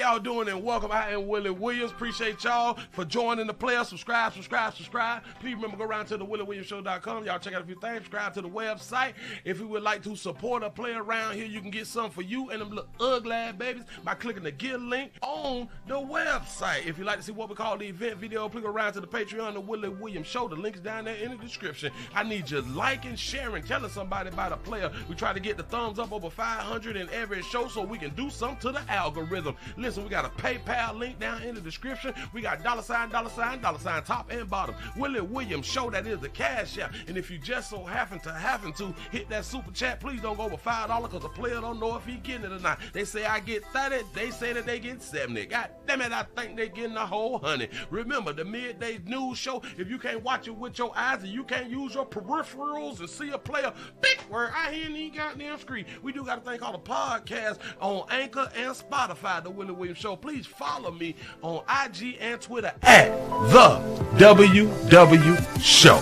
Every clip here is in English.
y'all doing and welcome. I am Willie Williams. Appreciate y'all for joining the player. Subscribe. Please remember, go around to the WillieWilliamsShow.com. Y'all check out a few things. Subscribe to the website. If you would like to support a player around here, you can get something for you and them little ugly babies by clicking the Get link on the website. If you'd like to see what we call the event video, please go around to the Patreon, the Willie Williams Show. The link's down there in the description. I need you liking, sharing, telling somebody about a player. We try to get the thumbs up over 500 in every show so we can do something to the algorithm. Listen, we got a PayPal link down in the description. We got $, top and bottom. Willie Williams Show, that is the cash app. And if you just so happen to hit that super chat, please don't go over $5 because the player don't know if he getting it or not. They say I get 30, they say that they get 70. God damn it, I think they getting a whole 100. Remember, the midday news show, if you can't watch it with your eyes and you can't use your peripherals and see a player, big word, I hear any goddamn screen. We do got a thing called a podcast on Anchor and Spotify, the Willie Williams Show. Please follow me on IG and Twitter at the WW Show.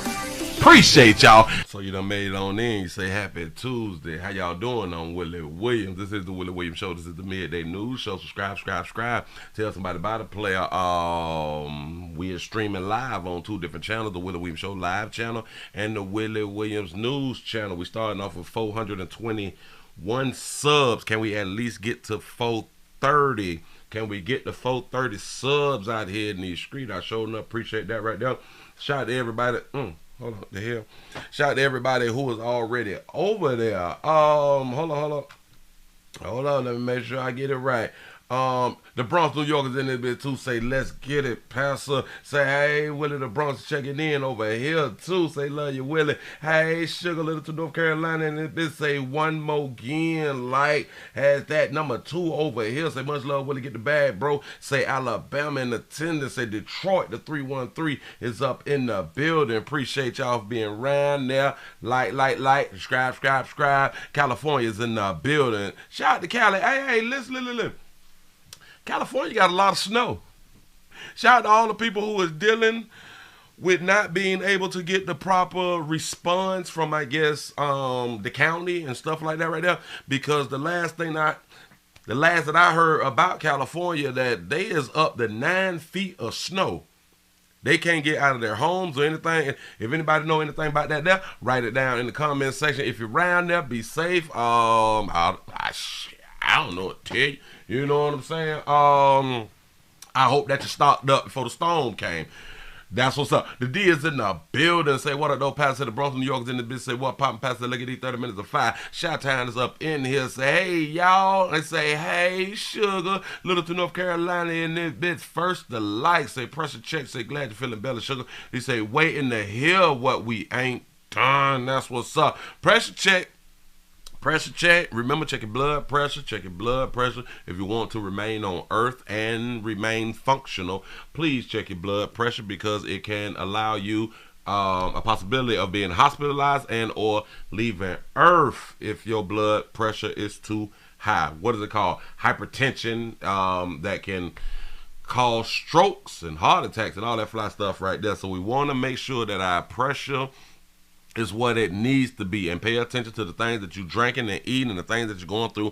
Appreciate y'all. So you done made it on in. You say happy Tuesday. How y'all doing on Willie Williams? This is the Willie Williams Show. This is the midday news show. Subscribe. Tell somebody about a player. We are streaming live on 2 different channels, the Willie Williams Show live channel and the Willie Williams news channel. We starting off with 421 subs. Can we at least get to 430? Can we get the 430 subs out here in these streets? I sure enough appreciate that right there. Shout out to everybody. Hold on, the hell. Shout out to everybody who is already over there. Hold on, let me make sure I get it right. The Bronx, New York is in this bit too. Say, let's get it, Pastor. Say, hey, Willie, the Bronx checking in over here too. Say, love you, Willie. Hey, Sugar, little to North Carolina, and this bit say one more again. Like, has that number 2 over here. Say, much love, Willie, get the bag, bro. Say, Alabama in attendance. Say, Detroit, the 313 is up in the building. Appreciate y'all for being around there. Like, subscribe. California's in the building. Shout out to Cali. Hey, listen. California got a lot of snow. Shout out to all the people who is dealing with not being able to get the proper response from, I guess, the county and stuff like that right there. Because the last that I heard about California, that they is up to 9 feet of snow. They can't get out of their homes or anything. If anybody know anything about that there, write it down in the comment section. If you're around there, be safe. I don't know what to tell you. You know what I'm saying? I hope that you stocked up before the storm came. That's what's up. The D is in the building. Say, what up, though? Pastor the Bronx, New York is in the business. Say, what, poppin', Pastor? Look at these 30 minutes of fire. Shot-Town is up in here. Say, hey, y'all. They say, hey, Sugar. Little to North Carolina in this bitch. First the light. Say, pressure check. Say, glad you're feeling better, Sugar. They say, waiting to hear what we ain't done. That's what's up. Pressure check. Remember, check your blood pressure. If you want to remain on earth and remain functional, please check your blood pressure because it can allow you a possibility of being hospitalized and or leaving earth if your blood pressure is too high. What is it called? Hypertension, that can cause strokes and heart attacks and all that fly stuff right there. So we want to make sure that our pressure is what it needs to be, and pay attention to the things that you're drinking and eating and the things that you're going through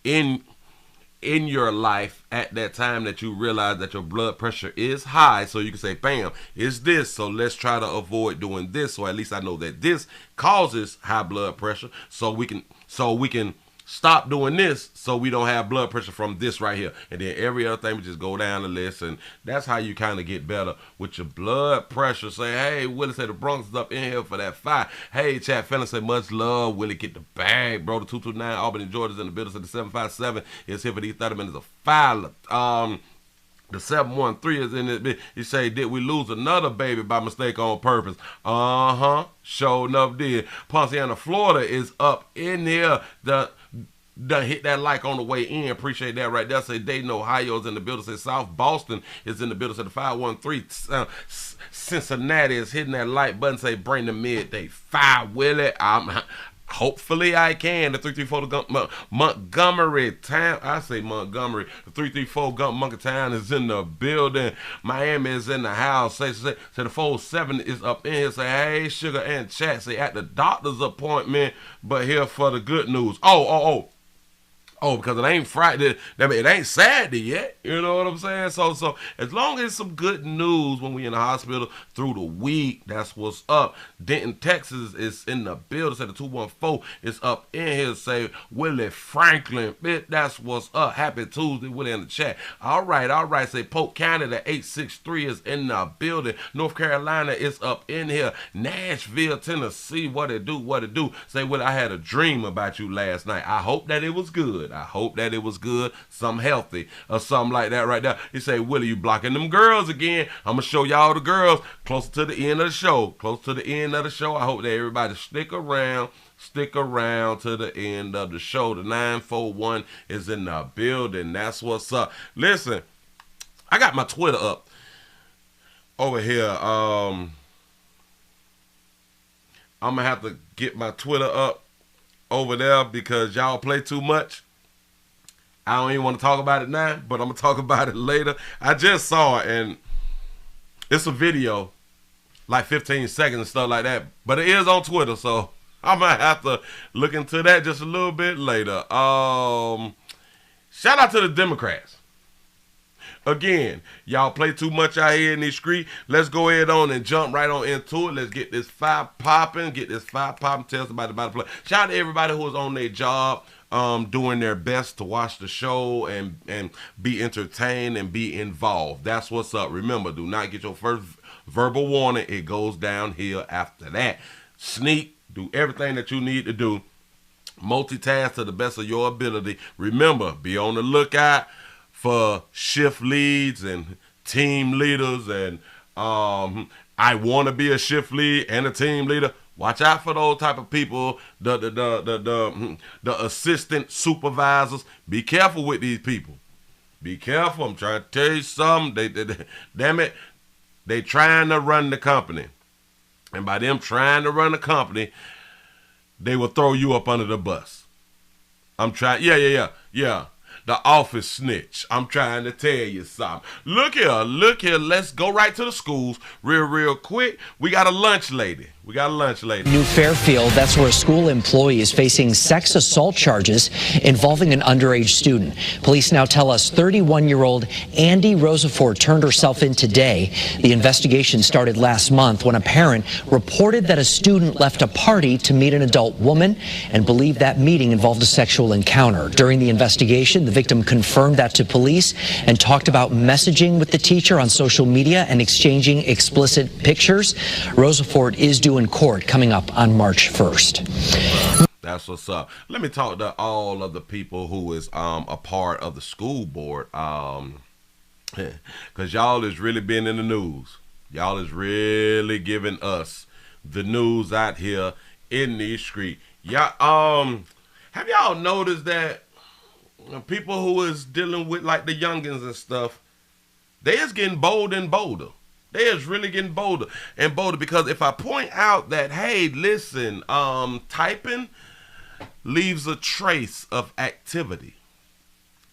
in your life at that time that you realize that your blood pressure is high, so you can say, bam, it's this, so let's try to avoid doing this, so at least I know that this causes high blood pressure, so we can stop doing this so we don't have blood pressure from this right here. And then every other thing, we just go down the list, and that's how you kind of get better with your blood pressure. Say, hey, Willie say the Bronx is up in here for that fight. Hey, chat fellas, say much love. Willie, get the bag, bro. The 229 Albany, Georgia's in the building. So the 757 is here for these 30 minutes of fire. The 713 is in it. You say, did we lose another baby by mistake on purpose? Sure enough did. Ponciana, Florida is up in here. Done hit that like on the way in. Appreciate that right there. Say Dayton, Ohio is in the building. Say South Boston is in the building. Say the 513 Cincinnati is hitting that like button. Say bring the midday fire, Willie. Hopefully I can. The 334 Montgomery town. I say Montgomery. The 334 Monkey Town is in the building. Miami is in the house. Say the 47 is up in here. Say, hey, Sugar and chat. Say at the doctor's appointment, but here for the good news. Oh. Oh, because it ain't Friday. I mean, it ain't Saturday yet. You know what I'm saying? So as long as some good news when we in the hospital through the week, that's what's up. Denton, Texas is in the building. Say the 214 is up in here. Say Willie Franklin. Bitch, that's what's up. Happy Tuesday, Willie in the chat. All right. Say Polk County, the 863 is in the building. North Carolina is up in here. Nashville, Tennessee, what it do? Say, Willie, I had a dream about you last night. I hope that it was good. Something healthy or something like that right there. He say, Willie, you blocking them girls again. I'm going to show y'all the girls closer to the end of the show. I hope that everybody stick around to the end of the show. The 941 is in the building. That's what's up. Listen, I got my Twitter up over here. I'm going to have to get my Twitter up over there because y'all play too much. I don't even want to talk about it now, but I'm going to talk about it later. I just saw it, and it's a video, like 15 seconds and stuff like that, but it is on Twitter, so I might have to look into that just a little bit later. Shout out to the Democrats. Again, y'all play too much out here in these streets. Let's go ahead on and jump right on into it. Let's get this fire popping. Tell somebody about the play. Shout out to everybody who was on their job, doing their best to watch the show and be entertained and be involved. That's what's up. Remember, do not get your first verbal warning. It goes downhill after that. Sneak, do everything that you need to do. Multitask to the best of your ability. Remember, be on the lookout for shift leads and team leaders, and I want to be a shift lead and a team leader. Watch out for those type of people, the assistant supervisors. Be careful with these people. Be careful. I'm trying to tell you something. Damn it, they trying to run the company, and by them trying to run the company, they will throw you up under the bus. I'm trying. Yeah. The office snitch. I'm trying to tell you something. Look here. Let's go right to the schools real quick. We got a lunch lady. New Fairfield, that's where a school employee is facing sex assault charges involving an underage student. Police now tell us 31-year-old Andy Rosafort turned herself in today. The investigation started last month when a parent reported that a student left a party to meet an adult woman and believed that meeting involved a sexual encounter. During the investigation, the victim confirmed that to police and talked about messaging with the teacher on social media and exchanging explicit pictures. Rosafort is due in court coming up on March 1st. That's what's up. Let me talk to all of the people who is a part of the school board, because y'all is really been in the news. Y'all is really giving us the news out here in these streets. Y'all, have y'all noticed that people who is dealing with like the youngins and stuff, they is getting bolder and bolder. They is really getting bolder and bolder, because if I point out that, hey, listen, typing leaves a trace of activity.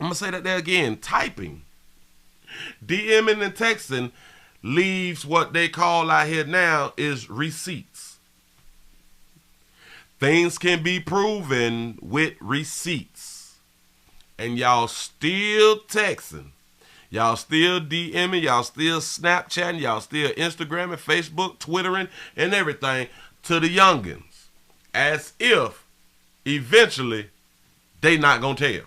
I'm going to say that there again. Typing, DMing and texting leaves what they call out here now is receipts. Things can be proven with receipts. And y'all still texting. Y'all still DMing, y'all still Snapchatting, y'all still Instagramming, Facebook, Twittering, and everything to the youngins, as if eventually they not gonna tell.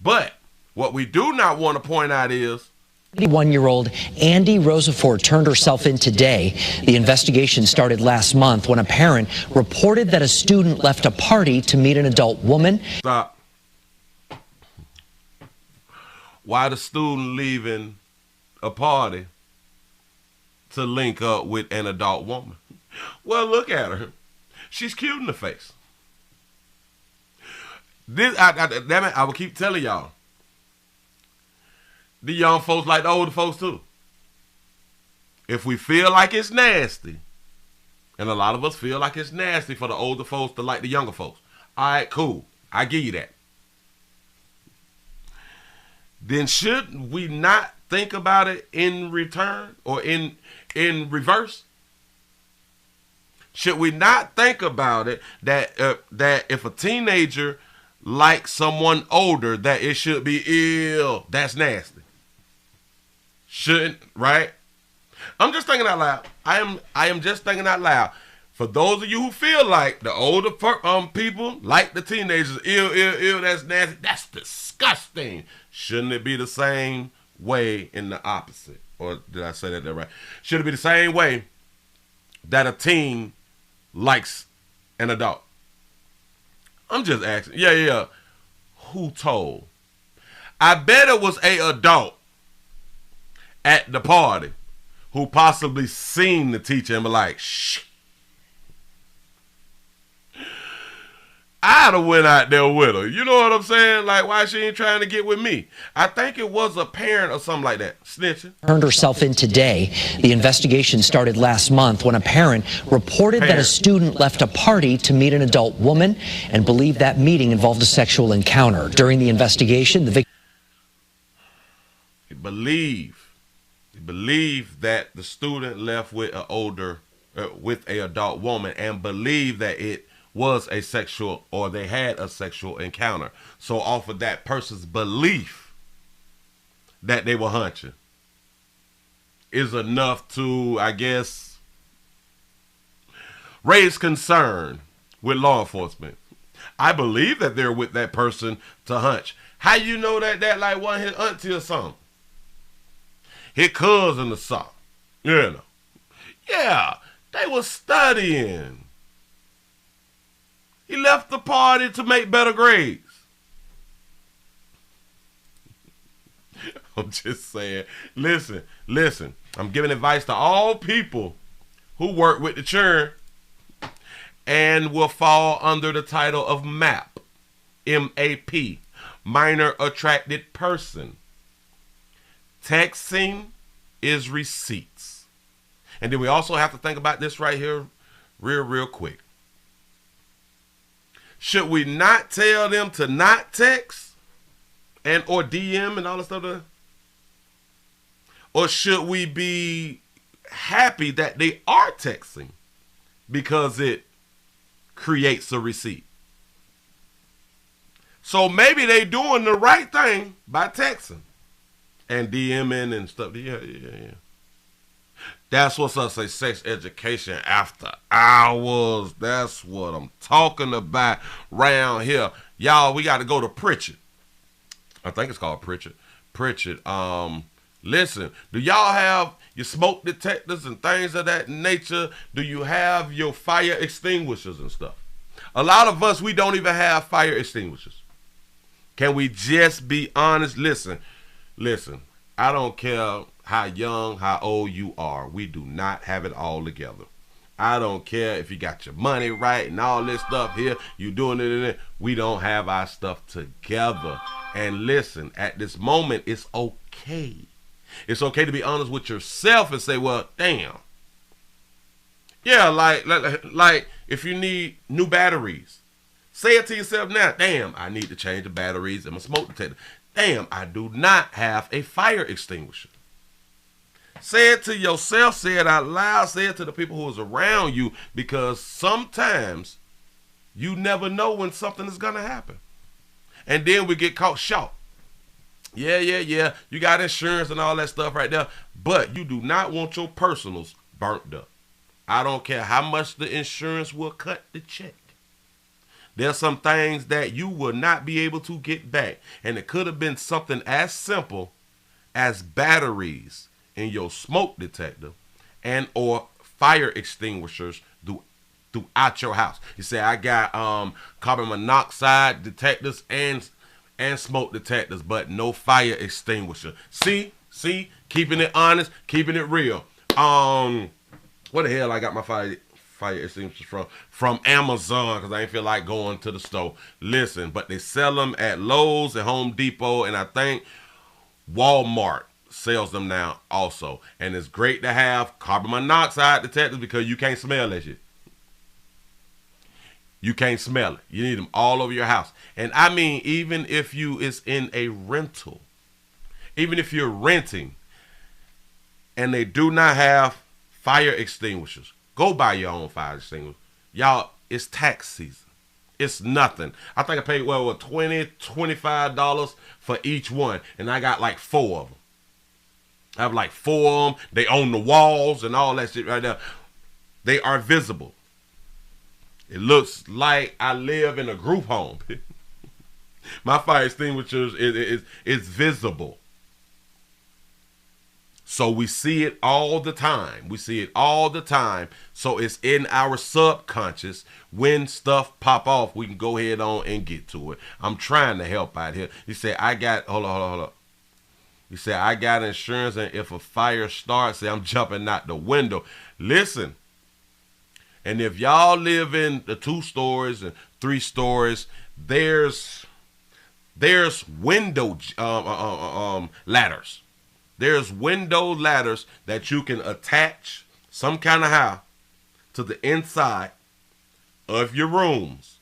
But what we do not want to point out is 31-year-old Andy Rosafort turned herself in today. The investigation started last month when a parent reported that a student left a party to meet an adult woman. Stop. Why the student leaving a party to link up with an adult woman? Well, look at her. She's cute in the face. Damn it, I will keep telling y'all. The young folks like the older folks too. If we feel like it's nasty, and a lot of us feel like it's nasty for the older folks to like the younger folks, all right, cool. I give you that. Then should we not think about it in return or in reverse? Should we not think about it that if a teenager like someone older that it should be ill. That's nasty. Shouldn't, right? I'm just thinking out loud. I am just thinking out loud. For those of you who feel like the older people like the teenagers, ill, that's nasty. That's disgusting. Shouldn't it be the same way in the opposite? Or did I say that right? Should it be the same way that a teen likes an adult? I'm just asking. Yeah. Who told? I bet it was a adult at the party who possibly seen the teacher and be like, shh. I'd have went out there with her. You know what I'm saying? Like, why she ain't trying to get with me? I think it was a parent or something like that. Snitching. Turned herself in today. The investigation started last month when a parent reported that a student left a party to meet an adult woman and believed that meeting involved a sexual encounter. During the investigation, the victim believed that the student left with with a adult woman and believed that it was a sexual, or they had a sexual encounter. So off of that person's belief that they were hunching is enough to, I guess, raise concern with law enforcement. I believe that they're with that person to hunch. How you know that like one his auntie or something? His cousin or something. You know. Yeah, they were studying. He left the party to make better grades. I'm just saying. Listen. I'm giving advice to all people who work with the churn and will fall under the title of MAP. M-A-P. Minor Attracted Person. Texting is receipts. And then we also have to think about this right here real quick. Should we not tell them to not text and or DM and all that stuff? Or should we be happy that they are texting because it creates a receipt? So maybe they doing the right thing by texting and DMing and stuff. Yeah. That's what's up, say sex education after hours. That's what I'm talking about round here. Y'all, we got to go to Pritchard. I think it's called Pritchard. Listen, do y'all have your smoke detectors and things of that nature? Do you have your fire extinguishers and stuff? A lot of us, we don't even have fire extinguishers. Can we just be honest? Listen. I don't care how young, how old you are. We do not have it all together. I don't care if you got your money right and all this stuff here. You doing it. We don't have our stuff together. And listen, at this moment, it's okay. It's okay to be honest with yourself and say, well, damn. Yeah, like if you need new batteries, say it to yourself now. Damn, I need to change the batteries in my smoke detector. Damn, I do not have a fire extinguisher. Say it to yourself, say it out loud, say it to the people who is around you, because sometimes you never know when something is going to happen. And then we get caught short. Yeah. You got insurance and all that stuff right there, but you do not want your personals burnt up. I don't care how much the insurance will cut the check. There's some things that you will not be able to get back. And it could have been something as simple as batteries in your smoke detector and or fire extinguishers throughout your house. You say, I got carbon monoxide detectors and smoke detectors, but no fire extinguisher. See, keeping it honest, keeping it real. What the hell I got my fire extinguishers from Amazon, because I ain't feel like going to the store. Listen, but they sell them at Lowe's and Home Depot, and I think Walmart sells them now also. And it's great to have carbon monoxide detectors because you can't smell that shit. You can't smell it. You need them all over your house. And I mean, even if you is in a rental, even if you're renting and they do not have fire extinguishers, go buy your own fire extinguisher. Y'all, it's tax season. It's nothing. I think I paid $20, $25 for each one, and I got like 4 of them. I have like 4 of them. They on the walls and all that shit right there. They are visible. It looks like I live in a group home. My fire extinguishers is visible. So we see it all the time. We see it all the time. So it's in our subconscious. When stuff pop off, we can go ahead on and get to it. I'm trying to help out here. He said, hold on. He said, I got insurance, and if a fire starts, I'm jumping out the window. Listen, and if y'all live in the 2 stories and 3 stories, there's window ladders. There's window ladders that you can attach some kind of how to the inside of your rooms,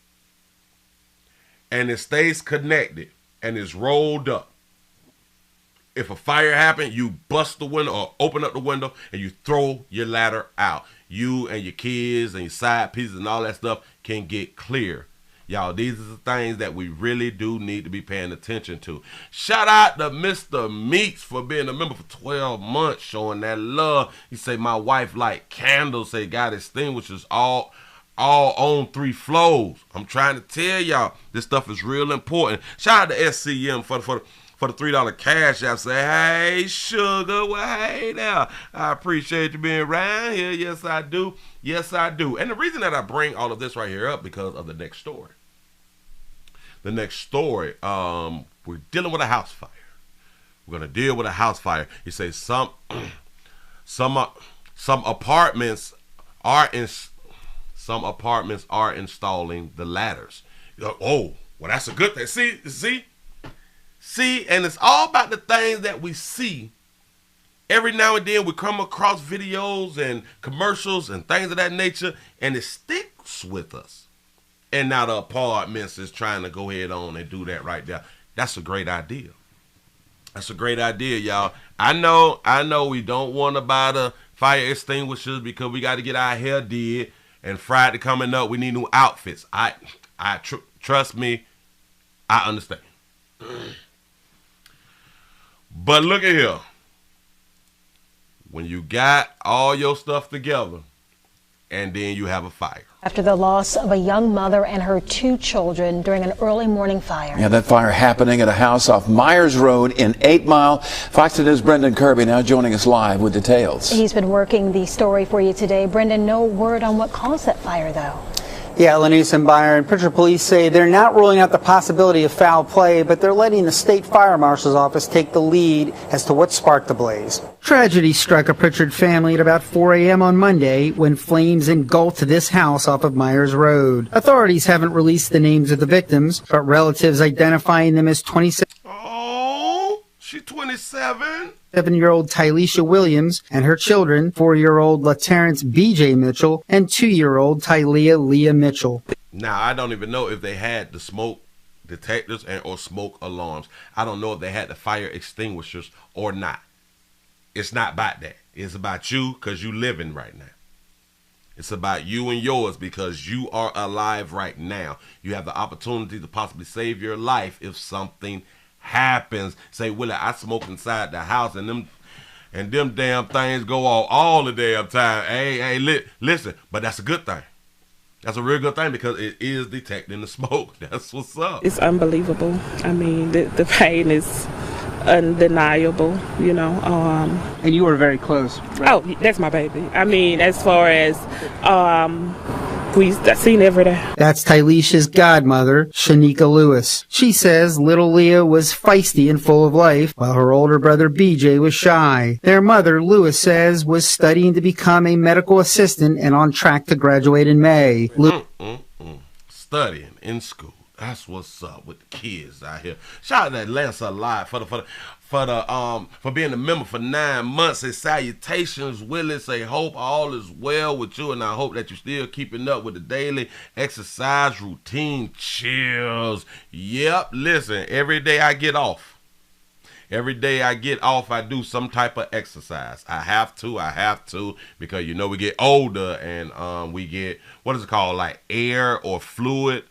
and it stays connected and is rolled up. If a fire happens, you bust the window or open up the window and you throw your ladder out. You and your kids and your side pieces and all that stuff can get clear. Y'all, these are the things that we really do need to be paying attention to. Shout out to Mr. Meeks for being a member for 12 months, showing that love. He say, my wife like candles, say got extinguishers all on 3 floors. I'm trying to tell y'all, this stuff is real important. Shout out to SCM for the $3 cash app. Say, hey, sugar, well, hey now. I appreciate you being around here. Yes, I do. Yes, I do. And the reason that I bring all of this right here up because of the next story. The next story, we're dealing with a house fire. We're going to deal with a house fire. He says some apartments are installing the ladders. Oh, well, that's a good thing. See, and it's all about the things that we see. Every now and then we come across videos and commercials and things of that nature, and it sticks with us. And now the apartments is trying to go ahead on and do that right there. That's a great idea. That's a great idea, y'all. I know we don't want to buy the fire extinguishers because we got to get our hair did, and Friday coming up, we need new outfits. Trust me, I understand. But look at here. When you got all your stuff together and then you have a fire. After the loss of a young mother and her 2 children during an early morning fire. Yeah, that fire happening at a house off Myers Road in 8 Mile. Fox News' Brendan Kirby now joining us live with details. He's been working the story for you today. Brendan, no word on what caused that fire, though. Yeah, Lenise and Byron. Pritchard police say they're not ruling out the possibility of foul play, but they're letting the state fire marshal's office take the lead as to what sparked the blaze. Tragedy struck a Pritchard family at about 4 a.m. on Monday when flames engulfed this house off of Myers Road. Authorities haven't released the names of the victims, but relatives identifying them as 27. Oh, she's 27. 7-year-old Tyleisha Williams and her children, 4-year-old LaTerrence B.J. Mitchell and 2-year-old Tyleah Leah Mitchell. Now, I don't even know if they had the smoke detectors or smoke alarms. I don't know if they had the fire extinguishers or not. It's not about that. It's about you because you living right now. It's about you and yours because you are alive right now. You have the opportunity to possibly save your life if something happens. Say, Willie, I smoke inside the house and them damn things go off all the damn time. Hey, listen, but that's a good thing. That's a real good thing because it is detecting the smoke. That's what's up. It's unbelievable. I mean, the pain is undeniable, you know. And you were very close, right? Oh, that's my baby. I mean, as far as I've seen every day. That's Tyleisha's godmother, Shanika Lewis. She says little Leah was feisty and full of life, while her older brother BJ was shy. Their mother, Lewis says, was studying to become a medical assistant and on track to graduate in May. Studying in school. That's what's up with the kids out here. Shout out to Lancer Live for being a member for 9 months. Say salutations, Willie. Say hope all is well with you, and I hope that you're still keeping up with the daily exercise routine. Chills. Yep. Listen, every day I get off, I do some type of exercise. I have to, because you know we get older and we get, what is it called, like air or fluid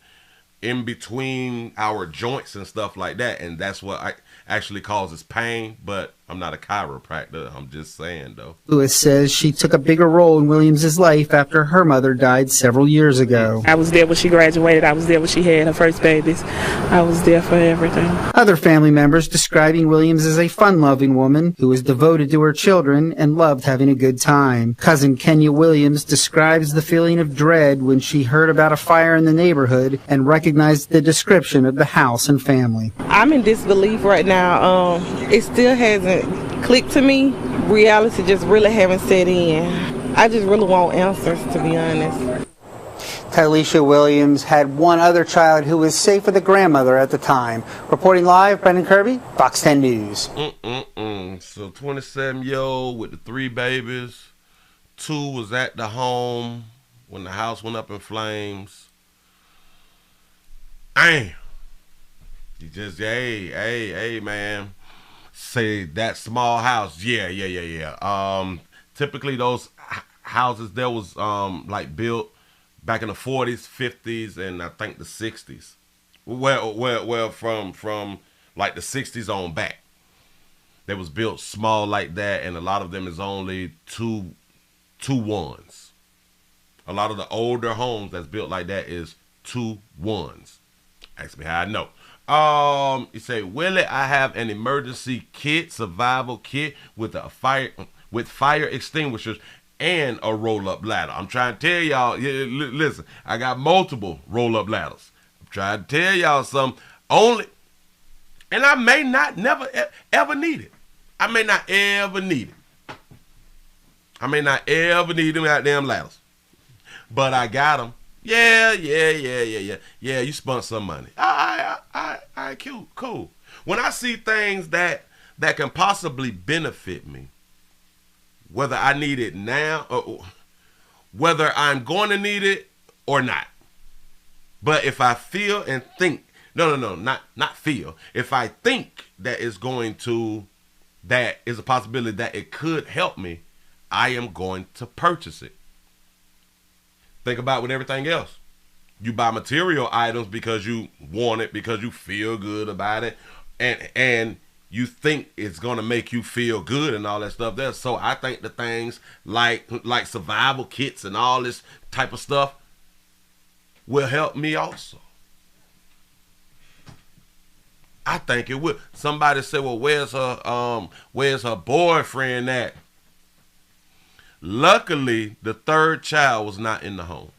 in between our joints and stuff like that, and that's what actually causes pain. But I'm not a chiropractor. I'm just saying, though. Lewis says she took a bigger role in Williams' life after her mother died several years ago. I was there when she graduated. I was there when she had her first babies. I was there for everything. Other family members describing Williams as a fun-loving woman who was devoted to her children and loved having a good time. Cousin Kenya Williams describes the feeling of dread when she heard about a fire in the neighborhood and recognized the description of the house and family. I'm in disbelief right now. It still hasn't clicked to me. Reality just really haven't set in. I just really want answers, to be honest. Tyleisha Williams had one other child who was safe with a grandmother at the time. Reporting live, Brendan Kirby, Fox 10 News. So 27-year-old with the 3 babies. 2 was at the home when the house went up in flames. Damn. You just, hey, man. Say that small house. Yeah. Typically those houses there was like built back in the 40s, 50s, and I think the 60s. Well, from like the 60s on back. They was built small like that, and a lot of them is only two ones. A lot of the older homes that's built like that is 2 ones. Ask me how I know. You say, Willie, I have an emergency kit, survival kit with fire extinguishers and a roll-up ladder. I'm trying to tell y'all, listen, I got multiple roll-up ladders. I'm trying to tell y'all something. And I may not ever need it. I may not ever need it. I may not ever need them goddamn ladders. But I got them. Yeah, you spent some money. All right, cool. When I see things that can possibly benefit me, whether I need it now or whether I'm going to need it or not. But if I feel and think, not feel. If I think that is a possibility that it could help me, I am going to purchase it. Think about with everything else. You buy material items because you want it, because you feel good about it, and you think it's gonna make you feel good and all that stuff there. So I think the things like survival kits and all this type of stuff will help me also. I think it will. Somebody said, well, where's her boyfriend at? Luckily, the 3rd child was not in the home.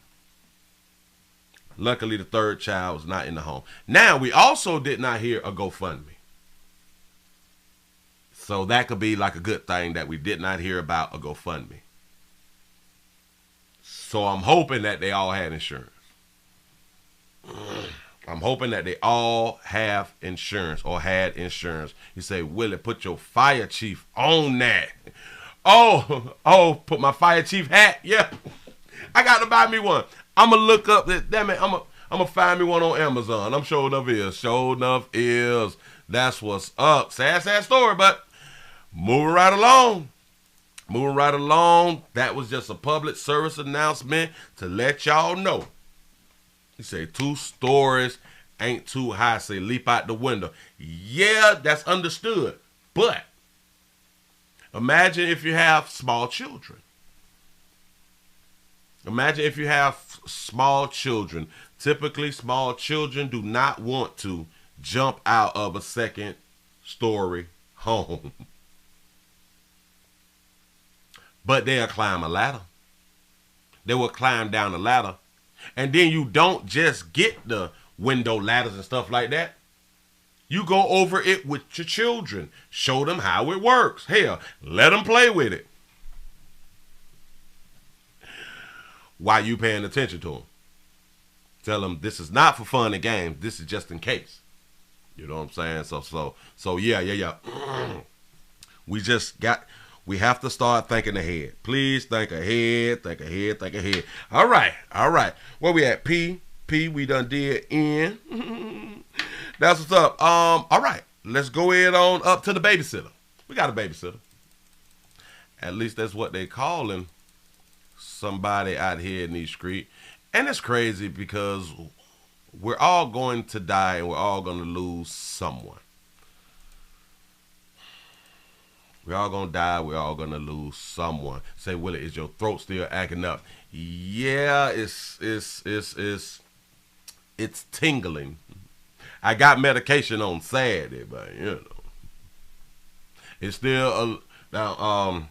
Now, we also did not hear a GoFundMe. So that could be like a good thing that we did not hear about a GoFundMe. So I'm hoping that they all had insurance. I'm hoping that they all have insurance or had insurance. You say, Willie, put your fire chief on that. Oh, put my fire chief hat. Yeah, I got to buy me one. I'm going to look up this. Damn it, I'm going to find me one on Amazon. I'm sure enough is. That's what's up. Sad story, but moving right along. That was just a public service announcement to let y'all know. You say 2 stories ain't too high. Say leap out the window. Yeah, that's understood. But imagine if you have small children. Typically, small children do not want to jump out of a 2nd-story home. But they'll climb a ladder. They will climb down the ladder. And then you don't just get the window ladders and stuff like that. You go over it with your children. Show them how it works. Hell, let them play with it. While you paying attention to them. Tell them this is not for fun and games. This is just in case. You know what I'm saying? So yeah. We have to start thinking ahead. Please think ahead. All right. Where we at? P, we done did N. That's what's up. All right. Let's go ahead on up to the babysitter. We got a babysitter. At least that's what they calling somebody out here in these streets. And it's crazy because we're all going to die and we're all going to lose someone. We're all going to die. We're all going to lose someone. Say, Willie, is your throat still acting up? Yeah, it's tingling. I got medication on Saturday, but you know, it's still now.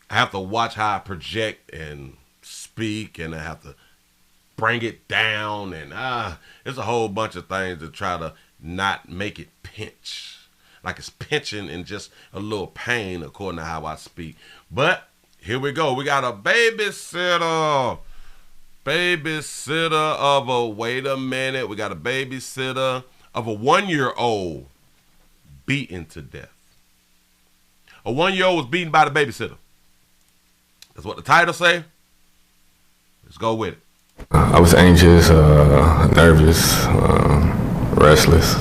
I have to watch how I project and speak, and I have to bring it down, and it's a whole bunch of things to try to not make it pinch, like it's pinching and just a little pain according to how I speak. But here we go. We got a babysitter of a, wait a minute. We got a babysitter of a 1-year-old beaten to death. A 1-year-old was beaten by the babysitter. That's what the title say. Let's go with it. I was anxious, nervous, restless.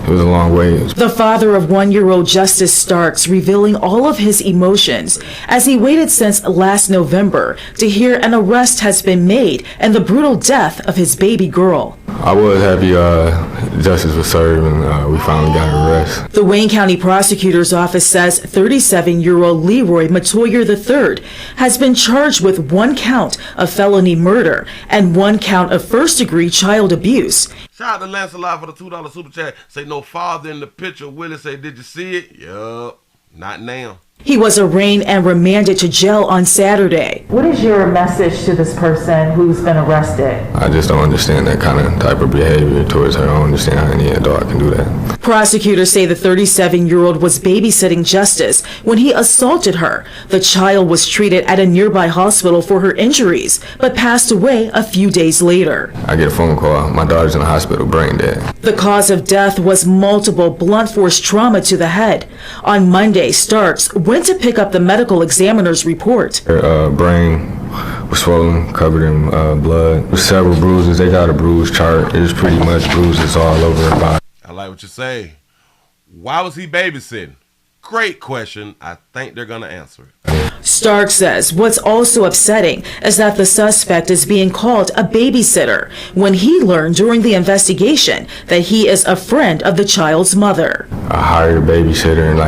It was a long way. The father of 1-year-old Justice Starks revealing all of his emotions as he waited since last November to hear an arrest has been made and the brutal death of his baby girl. I was happy justice was served and we finally got an arrest. The Wayne County Prosecutor's Office says 37-year-old Leroy Matoyer III has been charged with 1 count of felony murder and 1 count of first-degree child abuse. Shout out to Lancelot for the $2 super chat. Say no father in the picture. Willie say, did you see it? Yup. Not now. He was arraigned and remanded to jail on Saturday. What is your message to this person who's been arrested? I just don't understand that kind of type of behavior towards her. I don't understand how any adult can do that. Prosecutors say the 37-year-old was babysitting Justice when he assaulted her. The child was treated at a nearby hospital for her injuries, but passed away a few days later. I get a phone call. My daughter's in the hospital, brain dead. The cause of death was multiple blunt force trauma to the head. On Monday, Starks went to pick up the medical examiner's report. Her brain was swollen, covered in blood. With several bruises. They got a bruise chart. There's pretty much bruises all over her body. I like what you say. Why was he babysitting? Great question. I think they're going to answer it. Stark says what's also upsetting is that the suspect is being called a babysitter when he learned during the investigation that he is a friend of the child's mother. I hired a babysitter, and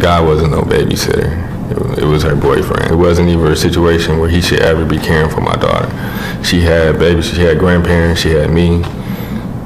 God wasn't no babysitter. It was her boyfriend. It wasn't even a situation where he should ever be caring for my daughter. She had babies, she had grandparents, she had me.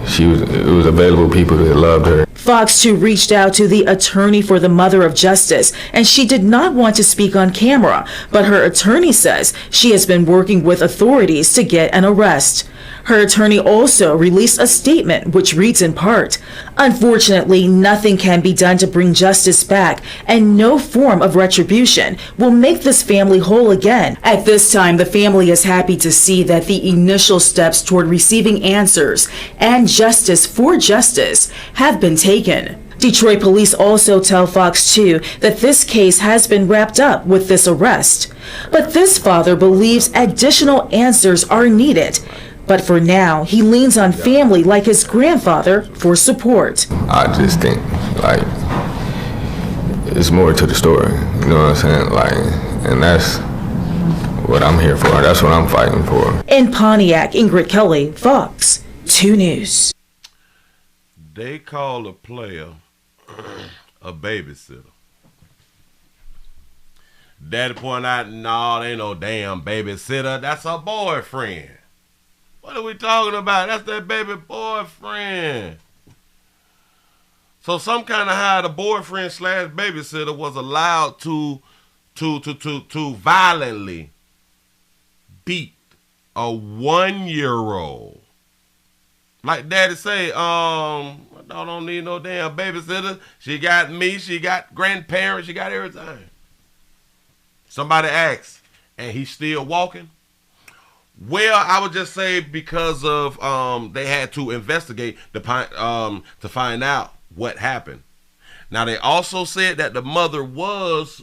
It was available people that loved her. Fox 2 reached out to the attorney for the mother of Justice, and she did not want to speak on camera, but her attorney says she has been working with authorities to get an arrest. Her attorney also released a statement which reads in part, "Unfortunately, nothing can be done to bring Justice back, and no form of retribution will make this family whole again. At this time, the family is happy to see that the initial steps toward receiving answers and justice for Justice have been taken." Detroit police also tell Fox 2 that this case has been wrapped up with this arrest. But this father believes additional answers are needed. But for now, he leans on family like his grandfather for support. I just think, it's more to the story. You know what I'm saying? And that's what I'm here for. That's what I'm fighting for. In Pontiac, Ingrid Kelly, Fox 2 News. They call a player a babysitter. Daddy point out, no, there ain't no damn babysitter. That's her boyfriend. What are we talking about? That's that baby boyfriend. So some kind of how the boyfriend / babysitter was allowed to violently beat a 1-year-old. Like Daddy say, I don't need no damn babysitter. She got me, she got grandparents, she got everything. Somebody asks, and he's still walking? Well, I would just say because of they had to investigate to find out what happened. Now they also said that the mother was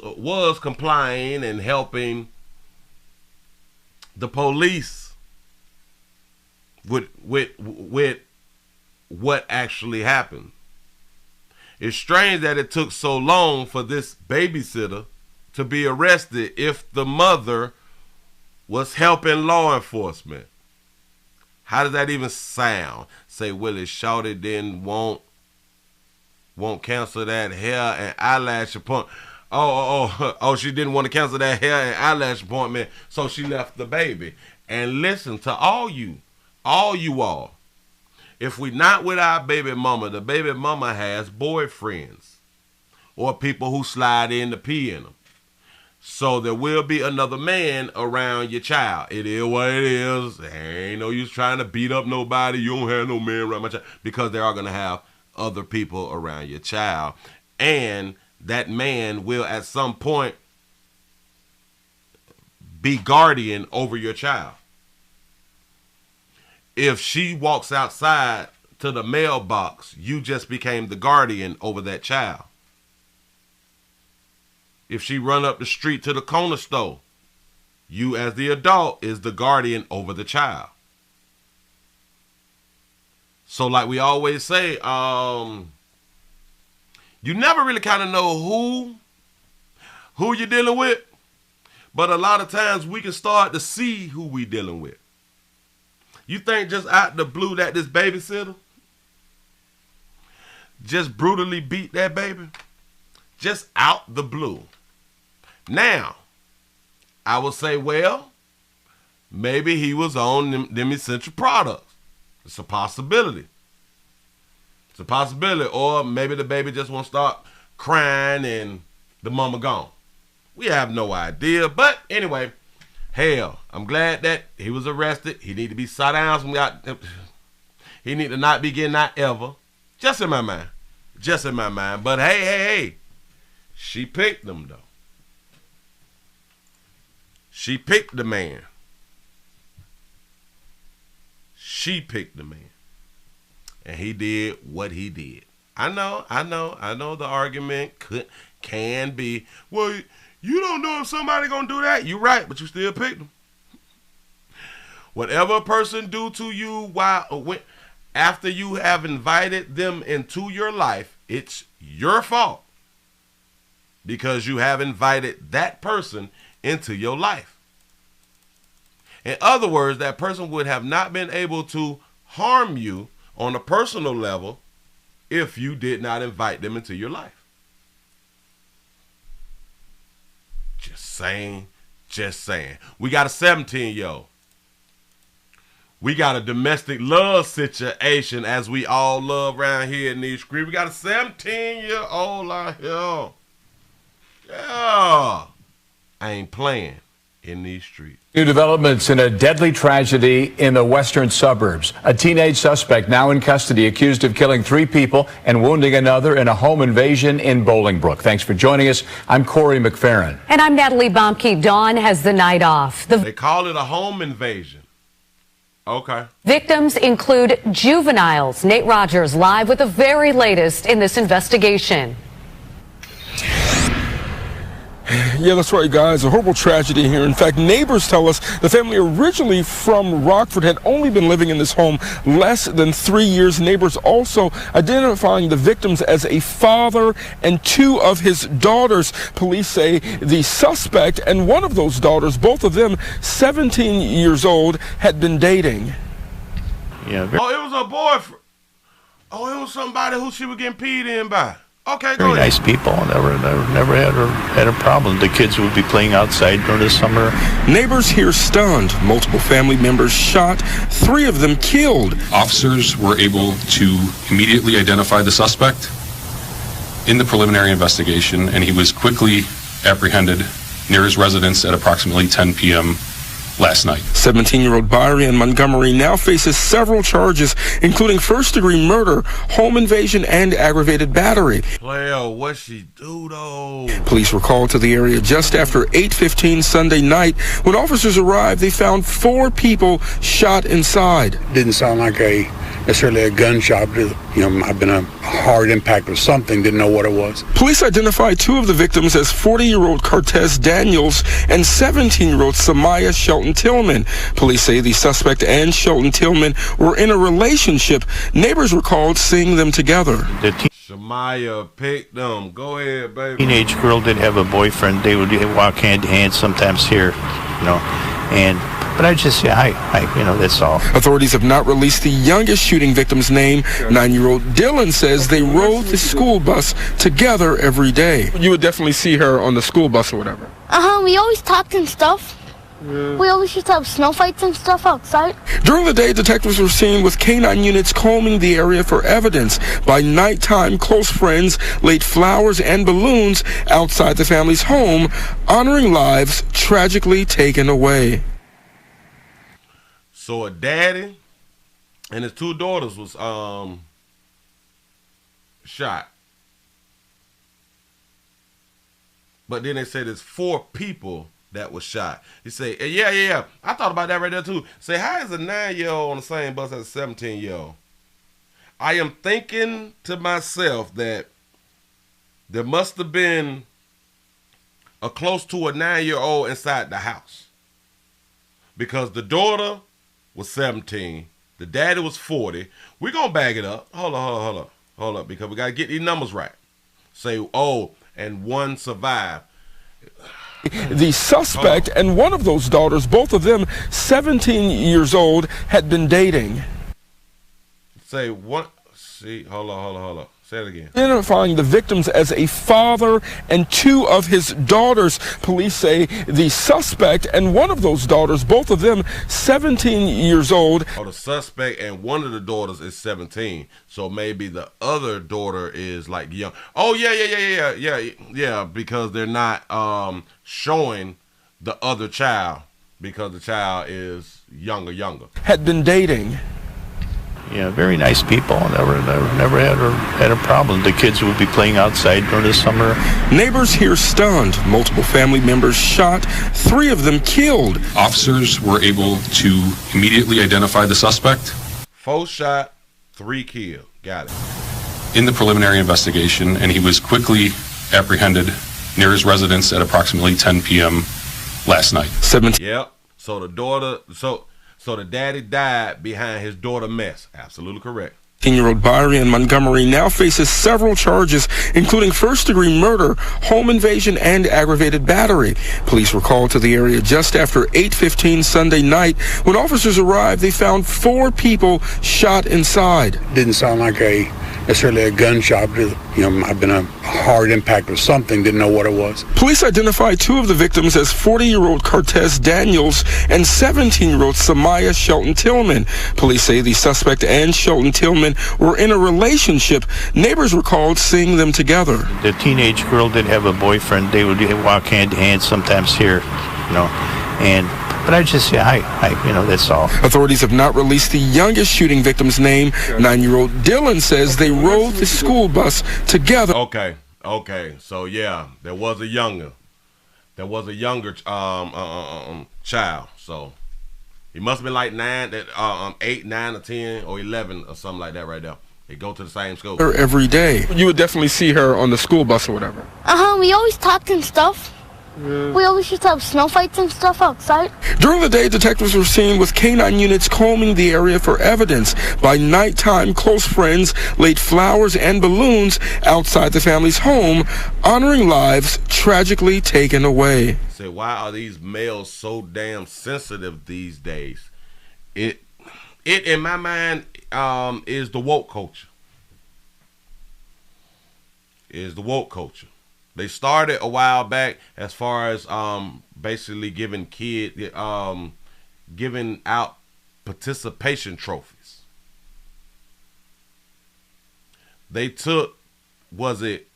complying and helping the police with what actually happened. It's strange that it took so long for this babysitter to be arrested if the mother was helping law enforcement. How does that even sound? Say Willie Shorty didn't won't cancel that hair and eyelash appointment. Oh, she didn't want to cancel that hair and eyelash appointment, so she left the baby. And listen to all you all. If we not with our baby mama, the baby mama has boyfriends or people who slide in to pee in them. So there will be another man around your child. It is what it is. There ain't no use trying to beat up nobody. You don't have no man around my child, because they are going to have other people around your child. And that man will at some point be guardian over your child. If she walks outside to the mailbox, you just became the guardian over that child. If she run up the street to the corner store, you as the adult is the guardian over the child. So like we always say, you never really kind of know who you're dealing with, but a lot of times we can start to see who we dealing with. You think just out the blue that this babysitter just brutally beat that baby? Just out the blue. Now, I would say, well, maybe he was on them essential products. It's a possibility. It's a possibility. Or maybe the baby just won't start crying and the mama gone. We have no idea. But anyway, hell, I'm glad that he was arrested. He need to be sat down. He need to not be getting out ever. Just in my mind. Just in my mind. But hey. She picked him, though. She picked the man. She picked the man. And he did what he did. I know the argument can be, well, you don't know if somebody gonna do that. You're right, but you still picked them. Whatever a person do to you after you have invited them into your life, it's your fault. Because you have invited that person into your life. In other words, that person would have not been able to harm you on a personal level if you did not invite them into your life. Just saying. We got a 17-year-old. We got a domestic love situation, as we all love around here in these streets. We got a 17-year-old out here. Yeah. I ain't playing in these streets. New developments in a deadly tragedy in the western suburbs. A teenage suspect now in custody, accused of killing 3 people and wounding another in a home invasion in Bolingbrook. Thanks for joining us. I'm Corey McFerrin. And I'm Natalie Baumke. Dawn has the night off. They call it a home invasion. Okay. Victims include juveniles. Nate Rogers live with the very latest in this investigation. Yeah, that's right, guys. A horrible tragedy here. In fact, neighbors tell us the family originally from Rockford had only been living in this home less than 3 years. Neighbors also identifying the victims as a father and 2 of his daughters. Police say the suspect and one of those daughters, both of them 17 years old, had been dating. Yeah. It was a boyfriend. It was somebody who she was getting peed in by. Okay, very nice people. Never had a problem. The kids would be playing outside during the summer. Neighbors here stunned. Multiple family members shot, 3 of them killed. Officers were able to immediately identify the suspect in the preliminary investigation, and he was quickly apprehended near his residence at approximately 10 p.m. last night. 17-year-old Byron Montgomery now faces several charges, including first-degree murder, home invasion, and aggravated battery. Player, what she do, though? Police were called to the area just after 8:15 Sunday night. When officers arrived, they found 4 people shot inside. Didn't sound like necessarily a gunshot. Might have been a hard impact or something. Didn't know what it was. Police identified 2 of the victims as 40-year-old Cortez Daniels and 17-year-old Samaya Shelton Tillman. Police say the suspect and Shelton Tillman were in a relationship. Neighbors were called, seeing them together. Samaya picked them. Go ahead, baby. Teenage girl did have a boyfriend. They would walk hand to hand sometimes here, But I just, that's all. Authorities have not released the youngest shooting victim's name. 9-year-old Dylan says they rode the school bus together every day. You would definitely see her on the school bus or whatever. We always talked and stuff. Yeah. We always used to have snow fights and stuff outside. During the day, detectives were seen with canine units combing the area for evidence. By nighttime, close friends laid flowers and balloons outside the family's home, honoring lives tragically taken away. So a daddy and his 2 daughters was shot. But then they said there's 4 people that was shot. He say, yeah. I thought about that right there too. Say, how is a 9-year-old on the same bus as a 17-year-old? I am thinking to myself that there must have been a close to a 9-year-old inside the house. Because the daughter was 17. The daddy was 40. We're going to bag it up. Hold up, because we got to get these numbers right. Say, and 1 survived. The suspect and one of those daughters, both of them 17 years old, had been dating. Say what? See, hold on. Say it again. Identifying the victims as a father and 2 of his daughters. Police say the suspect and one of those daughters, both of them 17 years old. The suspect and one of the daughters is 17. So maybe the other daughter is like young. Oh, yeah, because they're not showing the other child because the child is younger. Had been dating. Yeah, very nice people. Never had a problem. The kids would be playing outside during the summer. Neighbors here stunned. Multiple family members shot, 3 of them killed. Officers were able to immediately identify the suspect. 4 shot, 3 killed. Got it. In the preliminary investigation, and he was quickly apprehended near his residence at approximately 10 p.m. last night. 17. Yep. So the daughter, so the daddy died behind his daughter mess. Absolutely correct. 18-year-old Byron in Montgomery now faces several charges, including first-degree murder, home invasion, and aggravated battery. Police were called to the area just after 8:15 Sunday night. When officers arrived, they found 4 people shot inside. Didn't sound like necessarily a gunshot. I've been a hard impact of something. Didn't know what it was. Police identified 2 of the victims as 40-year-old Cortez Daniels and 17-year-old Samaya Shelton Tillman. Police say the suspect and Shelton Tillman were in a relationship. Neighbors were called, seeing them together. The teenage girl did have a boyfriend. They would walk hand to hand sometimes here, But I just, that's all. Authorities have not released the youngest shooting victim's name. 9-year-old Dylan says they rode the school bus together. Okay. So yeah, there was a younger child. So he must have been like 8, 9, or 10, or 11, or something like that right there. They go to the same school. Every day. You would definitely see her on the school bus or whatever. We always talked and stuff. Yeah. We always used to have snow fights and stuff outside. During the day, detectives were seen with canine units combing the area for evidence. By nighttime, close friends laid flowers and balloons outside the family's home, honoring lives tragically taken away. Say, why are these males so damn sensitive these days? It in my mind is the woke culture. They started a while back as far as basically giving out participation trophies. They took, was it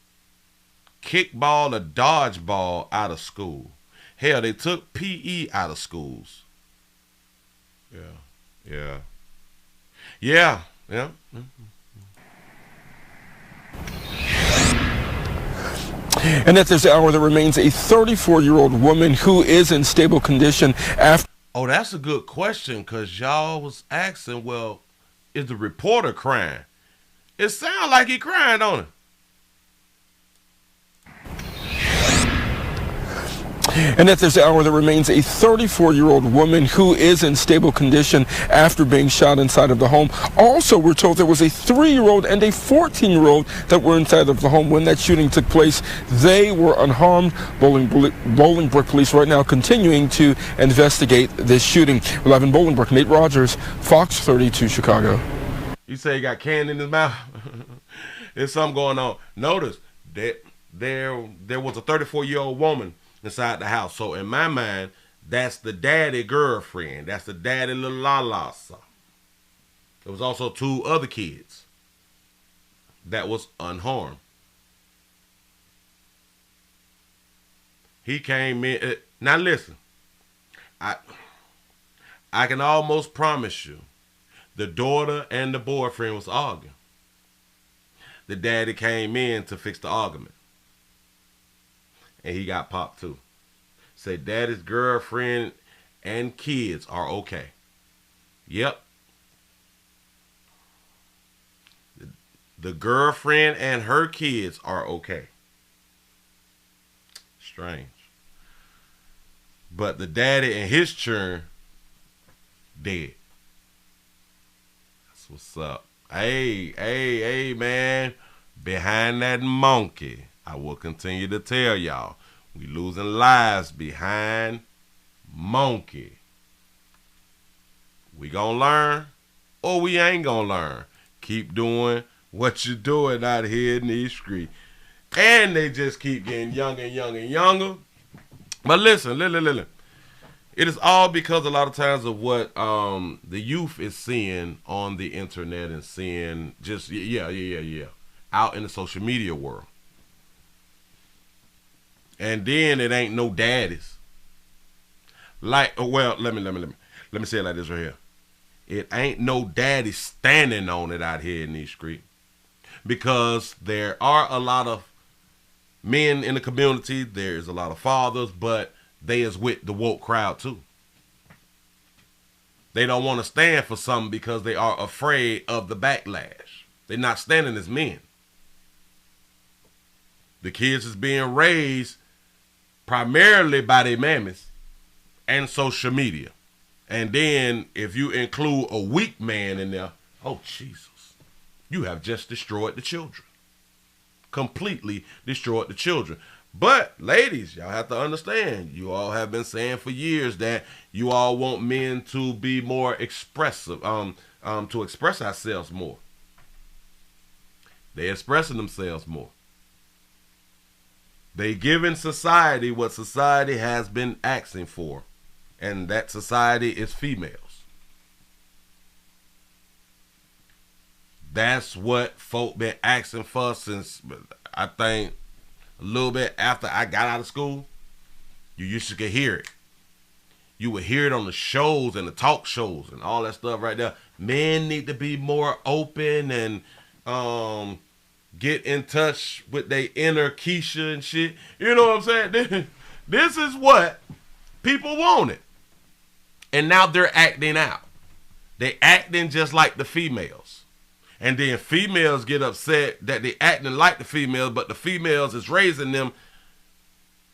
kickball or dodgeball out of school? Hell, they took PE out of schools. Yeah. And at this hour, there remains a 34-year-old woman who is in stable condition after. Oh, that's a good question, because y'all was asking, well, is the reporter crying? It sounds like he crying, don't it? And at this hour, there remains a 34-year-old woman who is in stable condition after being shot inside of the home. Also, we're told there was a 3-year-old and a 14-year-old that were inside of the home when that shooting took place. They were unharmed. Bolingbrook police right now continuing to investigate this shooting. We're live in Bolingbrook. Nate Rogers, Fox 32, Chicago. You say he got candy in his mouth? There's something going on. Notice that there was a 34-year-old woman inside the house. So in my mind, that's the daddy girlfriend. That's the daddy little la-la. There was also 2 other kids that was unharmed. He came in. Now listen, I can almost promise you the daughter and the boyfriend was arguing. The daddy came in to fix the argument. And he got popped too. Say daddy's girlfriend and kids are okay. Yep. The girlfriend and her kids are okay. Strange. But the daddy and his children dead. That's what's up. Hey, man. Behind that monkey, I will continue to tell y'all, we losing lives behind monkey. We gonna learn or we ain't gonna learn. Keep doing what you're doing out here in these streets. And they just keep getting younger and younger and younger. But listen. It is all because a lot of times of what the youth is seeing on the internet and seeing just, out in the social media world. And then it ain't no daddies. Like, well, let me say it like this right here. It ain't no daddy standing on it out here in these streets. Because there are a lot of men in the community, there's a lot of fathers, but they is with the woke crowd too. They don't want to stand for something because they are afraid of the backlash. They're not standing as men. The kids is being raised primarily by their mammies and social media. And then if you include a weak man in there, oh Jesus, you have just destroyed the children. Completely destroyed the children. But ladies, y'all have to understand, you all have been saying for years that you all want men to be more expressive, to express ourselves more. They're expressing themselves more. They giving society what society has been asking for. And that society is females. That's what folk been asking for since, I think, a little bit after I got out of school. You used to hear it. You would hear it on the shows and the talk shows and all that stuff right there. Men need to be more open and get in touch with their inner Keisha and shit. You know what I'm saying? This is what people wanted. And now they're acting out. They acting just like the females. And then females get upset that they acting like the females, but the females is raising them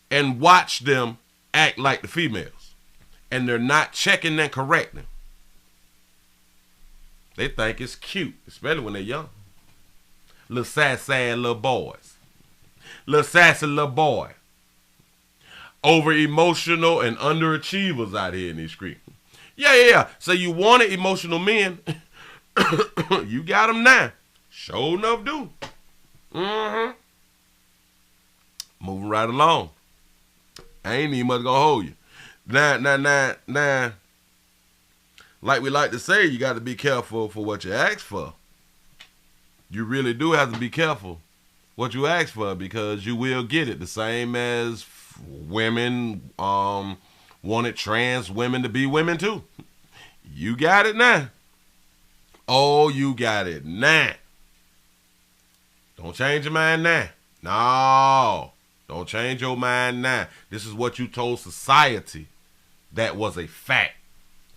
and watch them act like the females. And they're not checking and correcting. They think it's cute, especially when they're young. Little sassy little boys. Little sassy little boy. Over emotional and underachievers out here in these streets. Yeah. So you wanted emotional men. You got them now. Sure enough do. Moving right along. I ain't even much gonna hold you. Now. Like we like to say, you got to be careful for what you ask for. You really do have to be careful what you ask for because you will get it. The same as women wanted trans women to be women too. You got it now. Oh, you got it now. Don't change your mind now. No. Don't change your mind now. This is what you told society that was a fact.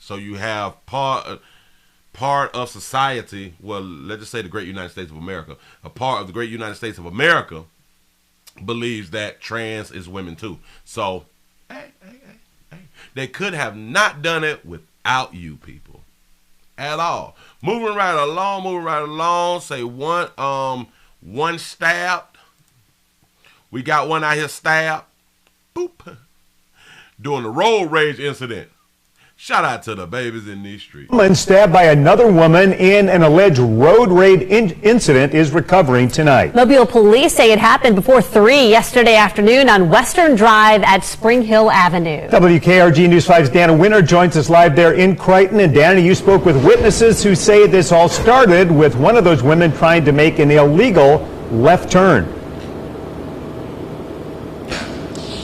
So you have part of society, well, let's just say the great United States of America. A part of the great United States of America believes that trans is women too. So They could have not done it without you people at all. Moving right along. Say one stabbed. We got one out here stabbed. Boop. During the road rage incident. Shout out to the babies in these streets. A woman stabbed by another woman in an alleged road rage incident is recovering tonight. Mobile police say it happened before 3 yesterday afternoon on Western Drive at Spring Hill Avenue. WKRG News 5's Dana Winter joins us live there in Crichton. And Dana, you spoke with witnesses who say this all started with one of those women trying to make an illegal left turn.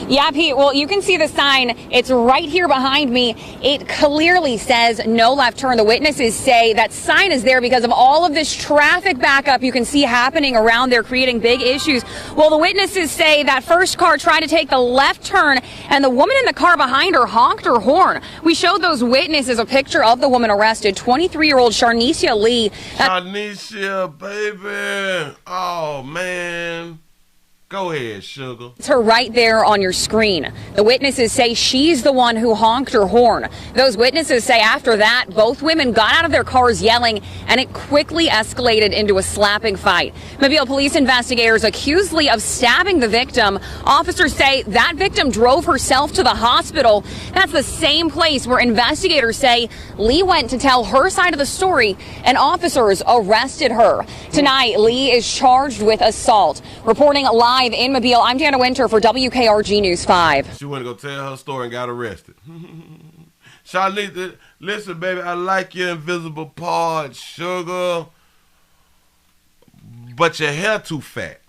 Yeah, Pete, well, you can see the sign. It's right here behind me. It clearly says no left turn. The witnesses say that sign is there because of all of this traffic backup you can see happening around there, creating big issues. Well, the witnesses say that first car tried to take the left turn, and the woman in the car behind her honked her horn. We showed those witnesses a picture of the woman arrested, 23-year-old Sharnecia Lee. Sharnecia, baby. Oh, man. Go ahead, sugar. It's her right there on your screen. The witnesses say she's the one who honked her horn. Those witnesses say after that, both women got out of their cars yelling, and it quickly escalated into a slapping fight. Mobile police investigators accuse Lee of stabbing the victim. Officers say that victim drove herself to the hospital. That's the same place where investigators say Lee went to tell her side of the story, and officers arrested her. Tonight, Lee is charged with assault. Reporting live in Mobile, I'm Dana Winter for WKRG News 5. She went to go tell her story and got arrested. Charlize, listen, baby, I like your invisible part, sugar, but your hair too fat.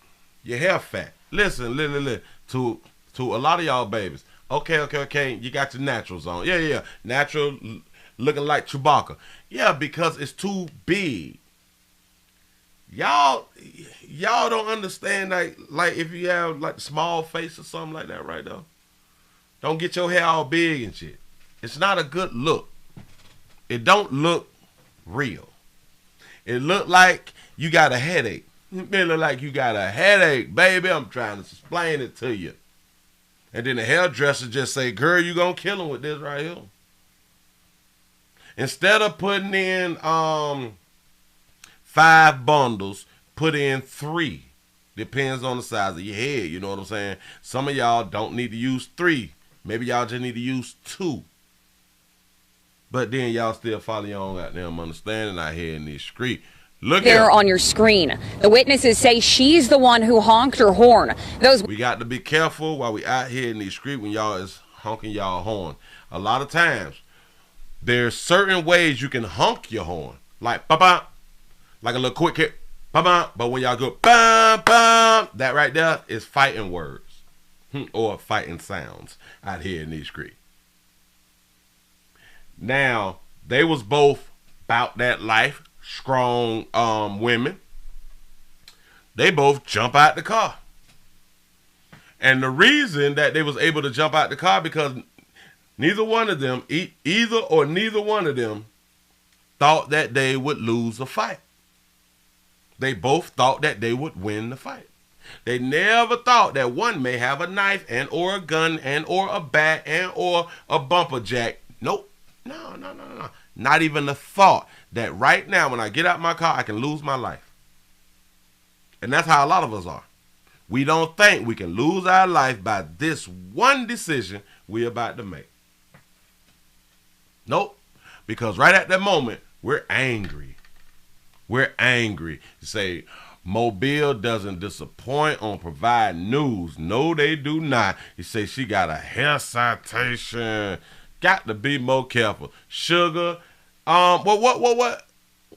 Your hair fat. Listen, to a lot of y'all babies. Okay, you got your naturals on. Yeah, natural, looking like Chewbacca. Yeah, because it's too big. Y'all don't understand that, like if you have like small face or something like that right now. Don't get your hair all big and shit. It's not a good look. It don't look real. It look like you got a headache. It look like you got a headache, baby. I'm trying to explain it to you. And then the hairdresser just say, girl, you gonna kill him with this right here. Instead of putting in 5 bundles, put in 3. Depends on the size of your head, you know what I'm saying? Some of y'all don't need to use 3. Maybe y'all just need to use 2. But then y'all still follow your own goddamn understanding out here in this street. Look there on your screen. The witnesses say she's the one who honked her horn. We got to be careful while we out here in these streets when y'all is honking y'all horn. A lot of times, there's certain ways you can honk your horn. Like, ba-ba. Like a little quick hit, ba-ba. But when y'all go, ba-ba, that right there is fighting words or fighting sounds out here in these streets. Now, they was both about that life, strong women. They both jump out the car. And the reason that they was able to jump out the car because neither one of them, neither one of them thought that they would lose a fight. They both thought that they would win the fight. They never thought that one may have a knife and or a gun and or a bat and or a bumper jack. Nope. No. Not even the thought that right now when I get out my car, I can lose my life. And that's how a lot of us are. We don't think we can lose our life by this one decision we're about to make. Nope. Because right at that moment, we're angry. We're angry. You say, Mobile doesn't disappoint on providing news. No, they do not. You say she got a hair citation. Got to be more careful. Sugar.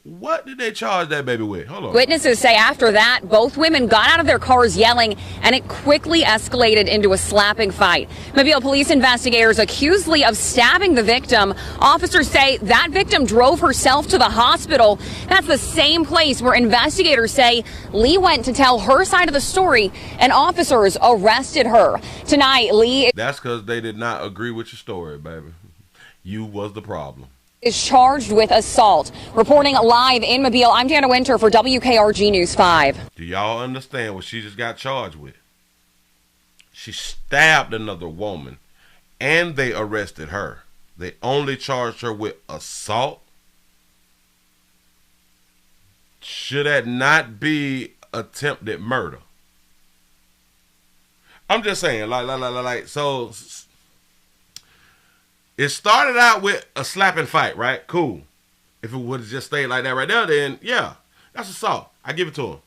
What did they charge that baby with? Hold on. Witnesses say after that, both women got out of their cars yelling, and it quickly escalated into a slapping fight. Mobile police investigators accuse Lee of stabbing the victim. Officers say that victim drove herself to the hospital. That's the same place where investigators say Lee went to tell her side of the story, and officers arrested her. Tonight, Lee... That's because they did not agree with your story, baby. You was the problem. Is charged with assault. Reporting live in Mobile, I'm Dana Winter for WKRG News 5. Do y'all understand what she just got charged with? She stabbed another woman and they arrested her. They only charged her with assault. Should that not be attempted murder? I'm just saying, so it started out with a slapping fight, right? Cool. If it would have just stayed like that right there, then yeah, that's assault. I give it to him.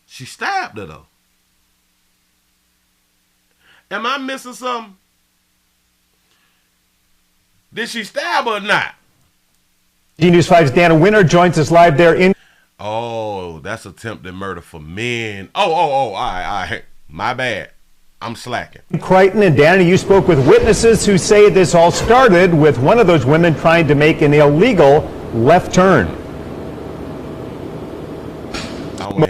She stabbed her though. Am I missing something? Did she stab her or not? News 5's Dana Winter joins us live there in. Oh, that's attempted murder for men. Oh, all right. My bad. I'm slacking. Crichton and Dana, you spoke with witnesses who say this all started with one of those women trying to make an illegal left turn.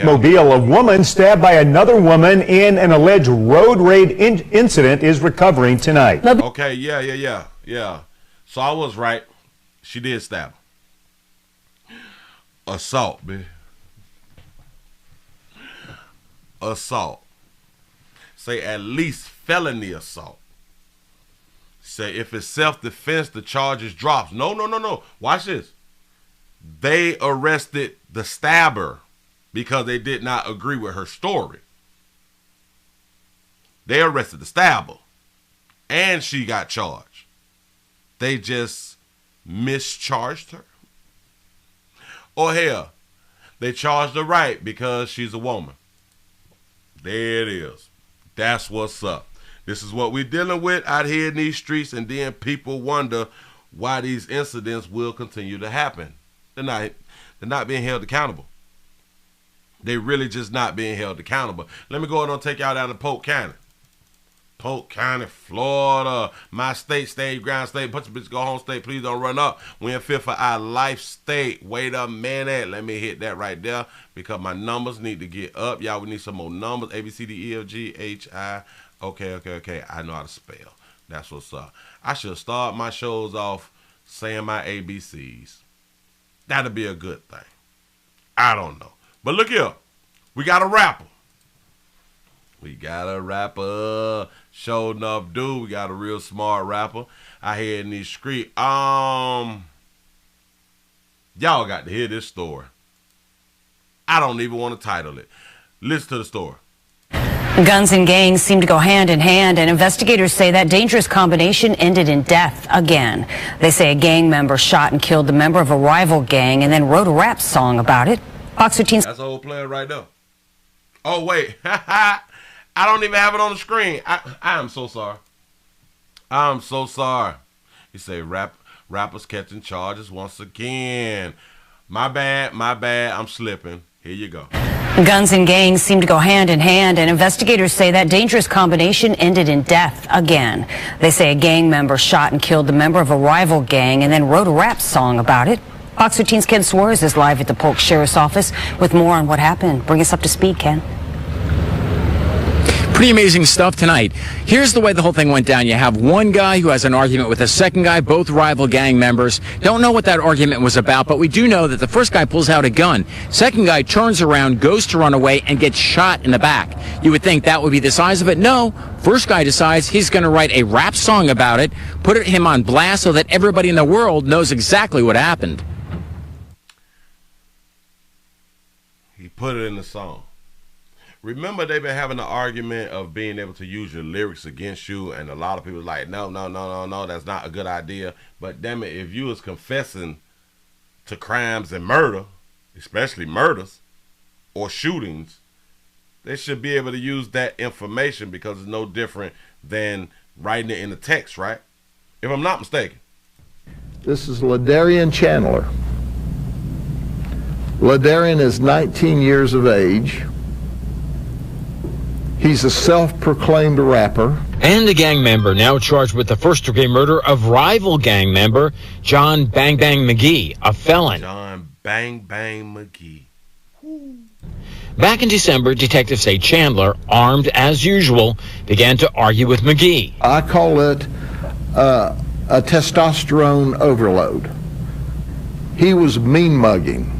Mobile, a woman stabbed by another woman in an alleged road rage incident is recovering tonight. Okay, yeah. So I was right. She did stab her. Assault, man. Assault. Say at least felony assault. Say if it's self-defense, the charges drops. No. Watch this. They arrested the stabber because they did not agree with her story. They arrested the stabber and she got charged. They just mischarged her. Or hell, they charged her right because she's a woman. There it is. That's what's up. This is what we're dealing with out here in these streets, and then people wonder why these incidents will continue to happen. They're not being held accountable. They really just not being held accountable. Let me go ahead and take y'all down to Polk County. Polk County, Florida. My state, state, ground state. Put your bitch, go home state. Please don't run up. We in fifth for our life state. Wait a minute. Let me hit that right there because my numbers need to get up. Y'all, we need some more numbers. A, B, C, D, E, F, G, H, I. Okay. I know how to spell. That's what's up. I should start my shows off saying my ABCs. That'll be a good thing. I don't know. But look here. We got a rapper. Sure enough, dude. We got a real smart rapper out here in these streets. Y'all got to hear this story. I don't even want to title it. Listen to the story. Guns and gangs seem to go hand in hand, and investigators say that dangerous combination ended in death again. They say a gang member shot and killed the member of a rival gang and then wrote a rap song about it. Fox 15. That's a whole player right there. Oh, wait. I don't even have it on the screen. I am so sorry. I'm so sorry. You say rappers catching charges once again. My bad. I'm slipping. Here you go. Guns and gangs seem to go hand in hand, and investigators say that dangerous combination ended in death again. They say a gang member shot and killed the member of a rival gang and then wrote a rap song about it. Fox 15's Ken Suarez is live at the Polk Sheriff's Office with more on what happened. Bring us up to speed, Ken. Pretty amazing stuff tonight. Here's the way the whole thing went down. You have one guy who has an argument with a second guy, both rival gang members. Don't know what that argument was about, but we do know that the first guy pulls out a gun. Second guy turns around, goes to run away, and gets shot in the back. You would think that would be the size of it. No. First guy decides he's going to write a rap song about it, put him on blast so that everybody in the world knows exactly what happened. He put it in the song. Remember, they've been having an argument of being able to use your lyrics against you, and a lot of people are like, no, that's not a good idea. But damn it, if you was confessing to crimes and murder, especially murders or shootings, they should be able to use that information because it's no different than writing it in the text, right? If I'm not mistaken. This is Ladarian Chandler. Ladarian is 19 years of age. He's a self-proclaimed rapper. And a gang member now charged with the first-degree murder of rival gang member John Bang Bang McGee, a felon. John Bang Bang McGee. Back in December, detectives say Chandler, armed as usual, began to argue with McGee. I call it a testosterone overload. He was mean-mugging.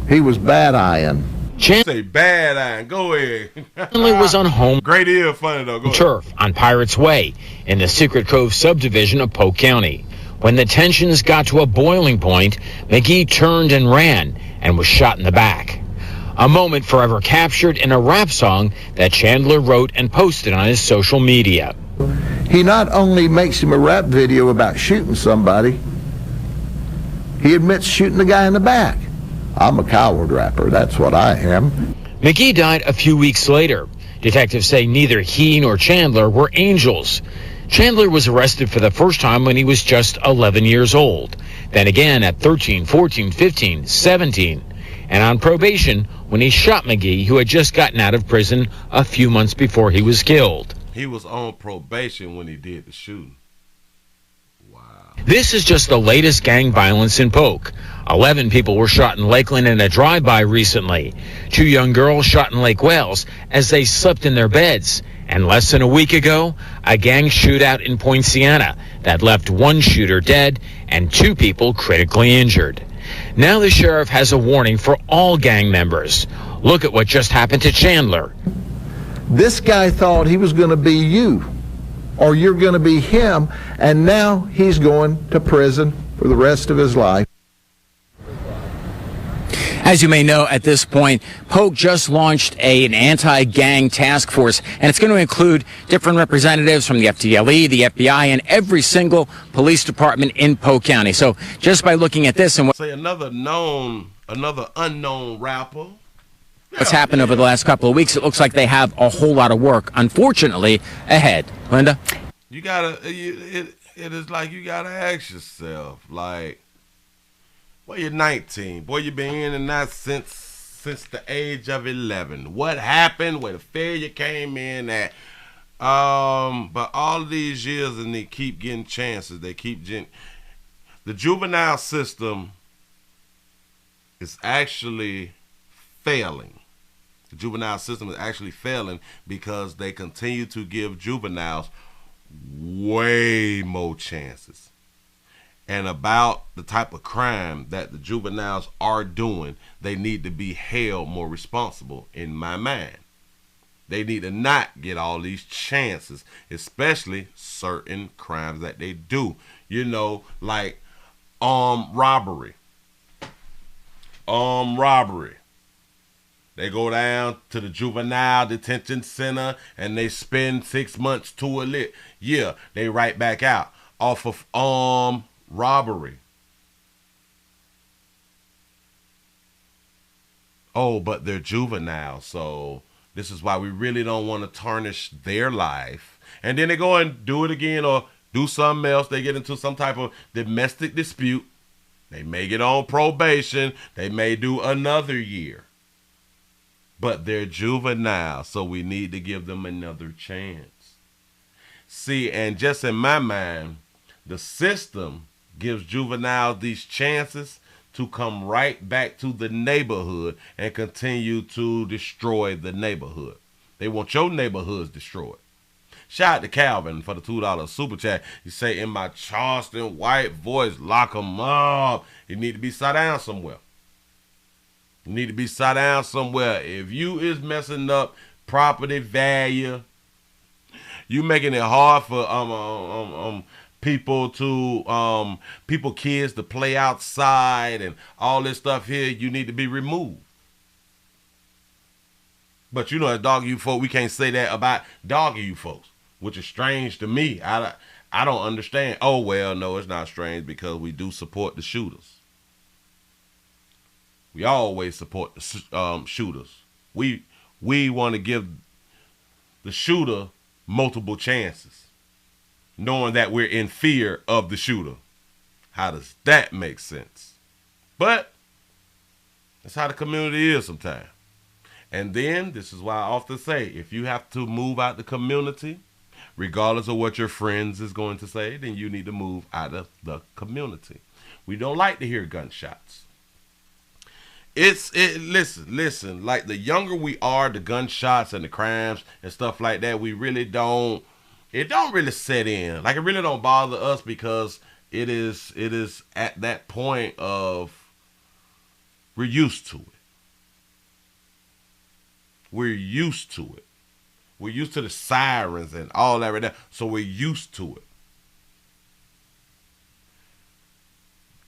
He was bad-eyeing. Say bad eye. Go ahead. Chandler was on home Great ear, funny though. Go ahead. turf on Pirates Way in the Secret Cove subdivision of Polk County. When the tensions got to a boiling point, McGee turned and ran and was shot in the back. A moment forever captured in a rap song that Chandler wrote and posted on his social media. He not only makes him a rap video about shooting somebody, he admits shooting the guy in the back. I'm a coward rapper, that's what I am. McGee died a few weeks later. Detectives say neither he nor Chandler were angels. Chandler was arrested for the first time when he was just 11 years old. Then again at 13, 14, 15, 17. And on probation when he shot McGee, who had just gotten out of prison a few months before he was killed. He was on probation when he did the shooting. This is just the latest gang violence in Polk. 11 people were shot in Lakeland in a drive-by recently. 2 young girls shot in Lake Wales as they slept in their beds. And less than a week ago, a gang shootout in Point Siena that left 1 shooter dead and 2 people critically injured. Now the sheriff has a warning for all gang members. Look at what just happened to Chandler. This guy thought he was going to be you, or you're going to be him, and now he's going to prison for the rest of his life. As you may know, at this point, Polk just launched an anti-gang task force, and it's going to include different representatives from the FDLE, the FBI, and every single police department in Polk County. So just by looking at this and what... Say another unknown rapper. What's happened over the last couple of weeks, it looks like they have a whole lot of work, unfortunately, ahead. Linda? You gotta, it is like you gotta ask yourself, like, well, you're 19. Boy, you've been in and out since the age of 11. What happened? Where the failure came in at? But all these years and they keep getting chances. They keep getting... The juvenile system is actually failing. The juvenile system is actually failing because they continue to give juveniles way more chances. And about the type of crime that the juveniles are doing, they need to be held more responsible, in my mind. They need to not get all these chances, especially certain crimes that they do. You know, like robbery. Robbery. They go down to the juvenile detention center and they spend 6 months to a year. They right back out off of robbery. Oh, but they're juvenile, so this is why we really don't want to tarnish their life. And then they go and do it again or do something else. They get into some type of domestic dispute. They may get on probation. They may do another year. But they're juvenile, so we need to give them another chance. See, and just in my mind, the system gives juveniles these chances to come right back to the neighborhood and continue to destroy the neighborhood. They want your neighborhoods destroyed. Shout out to Calvin for the $2 super chat. You say, in my Charleston white voice, lock them up. You need to be sat down somewhere. You need to be sat down somewhere. If you is messing up property value, you making it hard for kids to play outside and all this stuff here, you need to be removed. But you know, as dog you folk, we can't say that about dog you folks, which is strange to me. I don't understand. Oh, well, no, it's not strange because we do support the shooters. We always support the shooters. We want to give the shooter multiple chances, knowing that we're in fear of the shooter. How does that make sense? But that's how the community is sometimes. And then, this is why I often say, if you have to move out the community, regardless of what your friends is going to say, then you need to move out of the community. We don't like to hear gunshots. Listen, like the younger we are, the gunshots and the crimes and stuff like that, we really don't, it don't really set in. Like, it really don't bother us because it is at that point of, we're used to it. We're used to it. We're used to the sirens and all that right now. So we're used to it.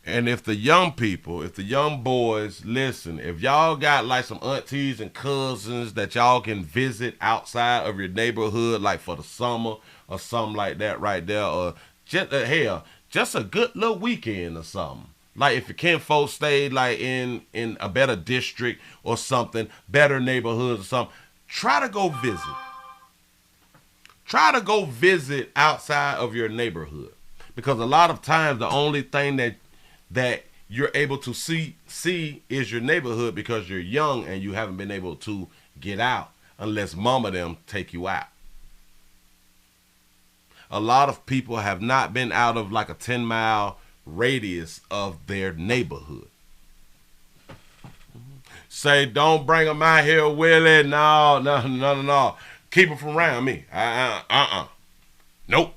And if the young people, if the young boys listen, if y'all got like some aunties and cousins that y'all can visit outside of your neighborhood, like for the summer or something like that right there, or just, hell, just a good little weekend or something. Like if your kinfolk stayed like in a better district or something, better neighborhoods or something, try to go visit. Try to go visit outside of your neighborhood. Because a lot of times the only thing that you're able to see is your neighborhood because you're young and you haven't been able to get out unless mama them take you out. A lot of people have not been out of like a 10-mile radius of their neighborhood. Say, don't bring them out here, Willie. No. Keep them from around me. Nope.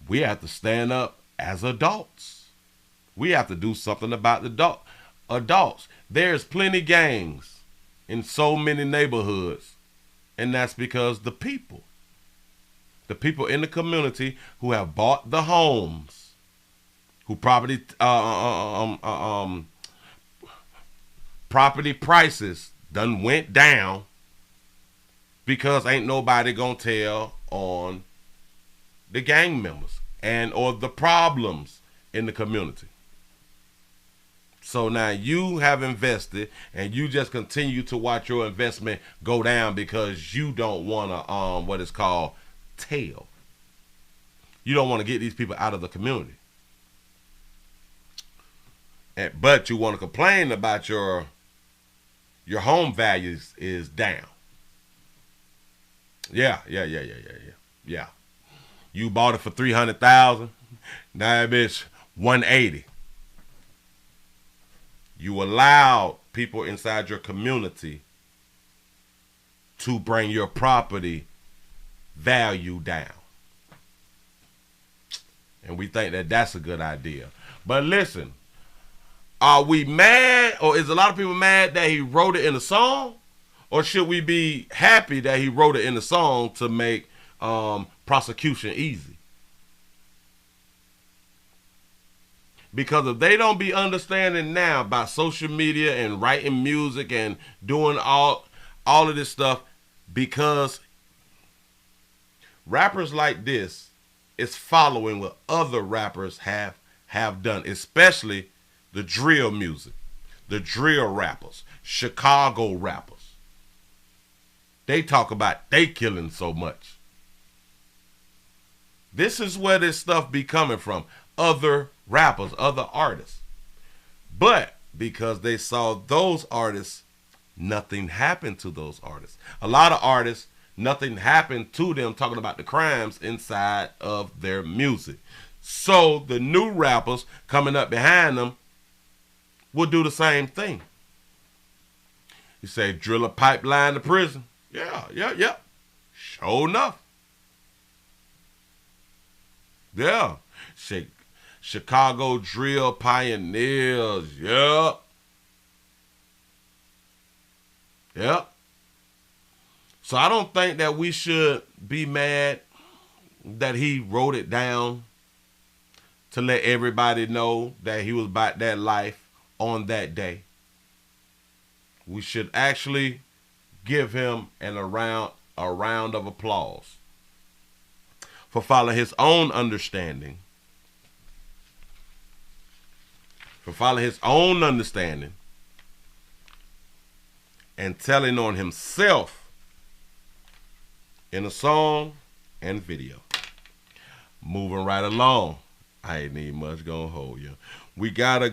We have to stand up as adults. We have to do something about the adults. There's plenty gangs in so many neighborhoods, and that's because the people in the community who have bought the homes, who property prices done went down because ain't nobody gonna tell on the gang members and or the problems in the community. So now you have invested and you just continue to watch your investment go down because you don't want to what is called tell. You don't want to get these people out of the community. But you want to complain about your home values is down. Yeah. You bought it for $300,000. Now that bitch $180,000. You allow people inside your community to bring your property value down. And we think that that's a good idea. But listen, are we mad, or is a lot of people mad that he wrote it in a song? Or should we be happy that he wrote it in a song to make prosecution easy? Because if they don't be understanding now about social media and writing music and doing all of this stuff, because rappers like this is following what other rappers have done, especially the drill music, the drill rappers, Chicago rappers. They talk about they killing so much. This is where this stuff be coming from. Other rappers, other artists. But because they saw those artists, nothing happened to those artists. A lot of artists, nothing happened to them talking about the crimes inside of their music. So the new rappers coming up behind them will do the same thing. You say drill a pipeline to prison. Yeah. Sure enough. Yeah. Chicago drill pioneers. Yep. So I don't think that we should be mad that he wrote it down to let everybody know that he was about that life on that day. We should actually give him a round of applause for following his own understanding. And telling on himself in a song and video. Moving right along. I ain't need much gonna hold you. We got a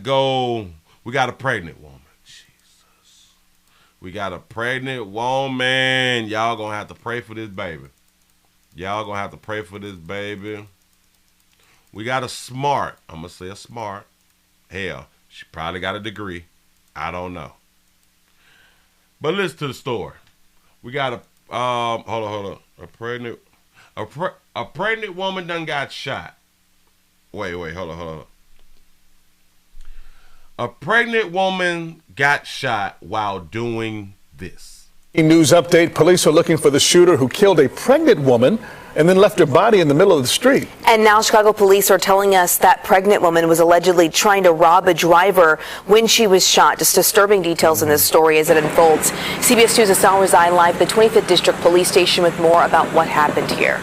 pregnant woman. Jesus. We got a pregnant woman. Y'all gonna have to pray for this baby. We got a smart. I'm gonna say a smart. Hell, she probably got a degree. I don't know. But listen to the story. We got hold on. A pregnant woman done got shot. Wait, hold on. A pregnant woman got shot while doing this. A news update. Police are looking for the shooter who killed a pregnant woman and then left her body in the middle of the street. And now Chicago police are telling us that pregnant woman was allegedly trying to rob a driver when she was shot. Just disturbing details in this story as it unfolds. CBS News' Asal Razai live at the 25th District Police Station with more about what happened here.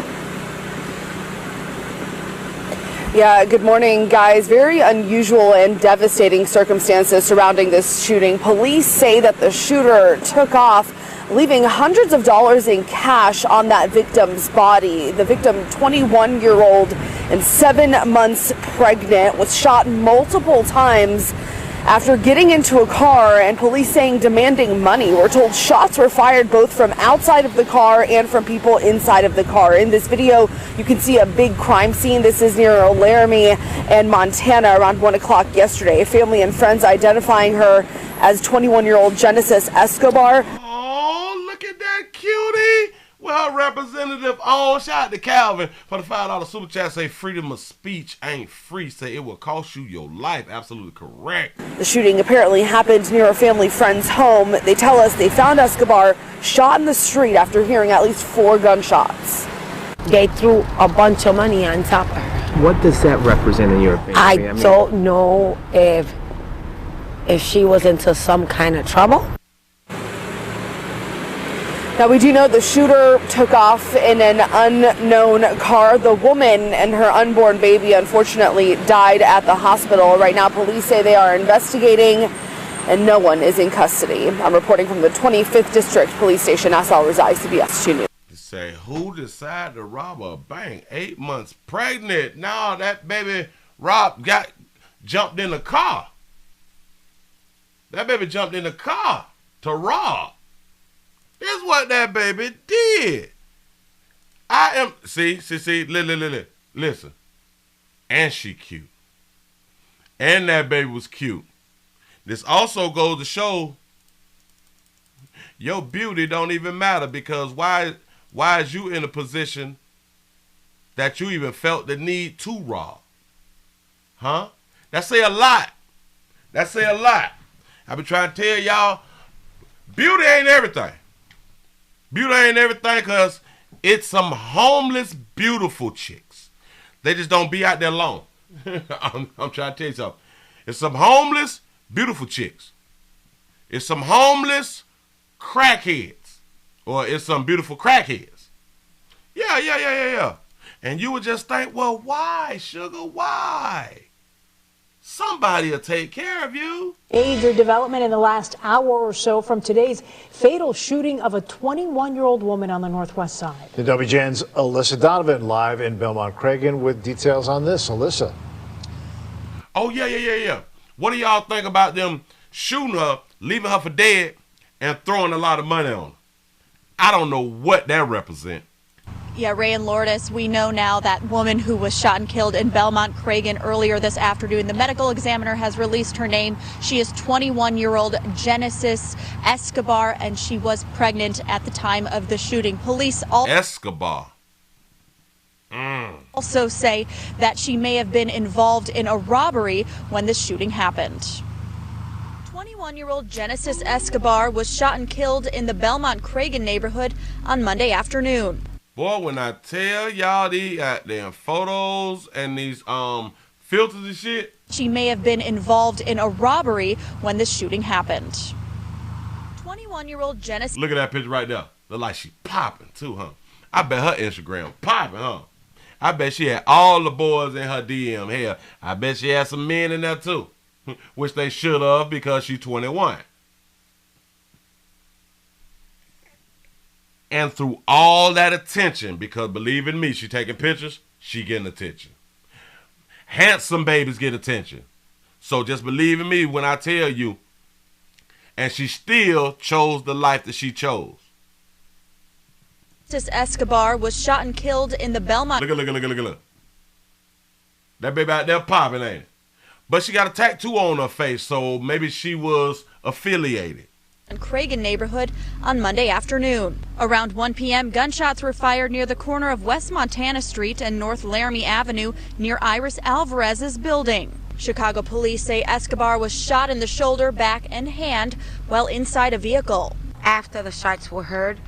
Yeah, good morning, guys. Very unusual and devastating circumstances surrounding this shooting. Police say that the shooter took off, leaving hundreds of dollars in cash on that victim's body. The victim, 21-year-old and 7 months pregnant, was shot multiple times after getting into a car, and police saying demanding money. We're told shots were fired both from outside of the car and from people inside of the car. In this video, you can see a big crime scene. This is near Laramie and Montana around 1 o'clock yesterday. Family and friends identifying her as 21-year-old Genesis Escobar. Oh, look at that cutie. Well, Representative, shout out to Calvin for the $5 super chat. Say freedom of speech ain't free. Say it will cost you your life. Absolutely correct. The shooting apparently happened near a family friend's home. They tell us they found Escobar shot in the street after hearing at least 4 gunshots. They threw a bunch of money on top of her. What does that represent in your opinion? I don't know if she was into some kind of trouble. Now, we do know the shooter took off in an unknown car. The woman and her unborn baby, unfortunately, died at the hospital. Right now, police say they are investigating, and no one is in custody. I'm reporting from the 25th District Police Station. Asal Razai, CBS 2 News. Say, who decided to rob a bank? 8 months pregnant. Now that baby jumped in the car. That baby jumped in the car to rob. That's what that baby did. Listen. And she cute. And that baby was cute. This also goes to show your beauty don't even matter, because why is you in a position that you even felt the need to rob? Huh? That say a lot. I've been trying to tell y'all, beauty ain't everything. Beauty ain't everything, because it's some homeless, beautiful chicks. They just don't be out there alone. I'm trying to tell you something. It's some homeless, beautiful chicks. It's some homeless crackheads. Or it's some beautiful crackheads. Yeah. And you would just think, well, why, sugar? Why? Somebody will take care of you. Major development in the last hour or so from today's fatal shooting of a 21-year-old woman on the northwest side. The WGN's Alyssa Donovan live in Belmont-Cragen with details on this. Alyssa. Oh, yeah. What do y'all think about them shooting her, leaving her for dead, and throwing a lot of money on her? I don't know what that represents. Yeah, Ray and Lourdes, we know now that woman who was shot and killed in Belmont-Cragen earlier this afternoon. The medical examiner has released her name. She is 21-year-old Genesis Escobar, and she was pregnant at the time of the shooting. Police Escobar. Also say that she may have been involved in a robbery when the shooting happened. 21-year-old Genesis Escobar was shot and killed in the Belmont-Cragen neighborhood on Monday afternoon. Boy, when I tell y'all these damn photos and these filters and shit. She may have been involved in a robbery when the shooting happened. 21-year-old Genesis. Look at that picture right there. Look like she popping too, huh? I bet her Instagram popping, huh? I bet she had all the boys in her DM. Hell, I bet she had some men in there too. Which they should have, because she's 21. And through all that attention, because believe in me, she taking pictures, she getting attention. Handsome babies get attention. So just believe in me when I tell you. And she still chose the life that she chose. Genesis Escobar was shot and killed in the Belmont. Look. That baby out there popping, ain't it? But she got a tattoo on her face, so maybe she was affiliated. Cragen neighborhood on Monday afternoon. Around 1 p.m., gunshots were fired near the corner of West Montana Street and North Laramie Avenue near Iris Alvarez's building. Chicago police say Escobar was shot in the shoulder, back, and hand while inside a vehicle. After the shots were heard,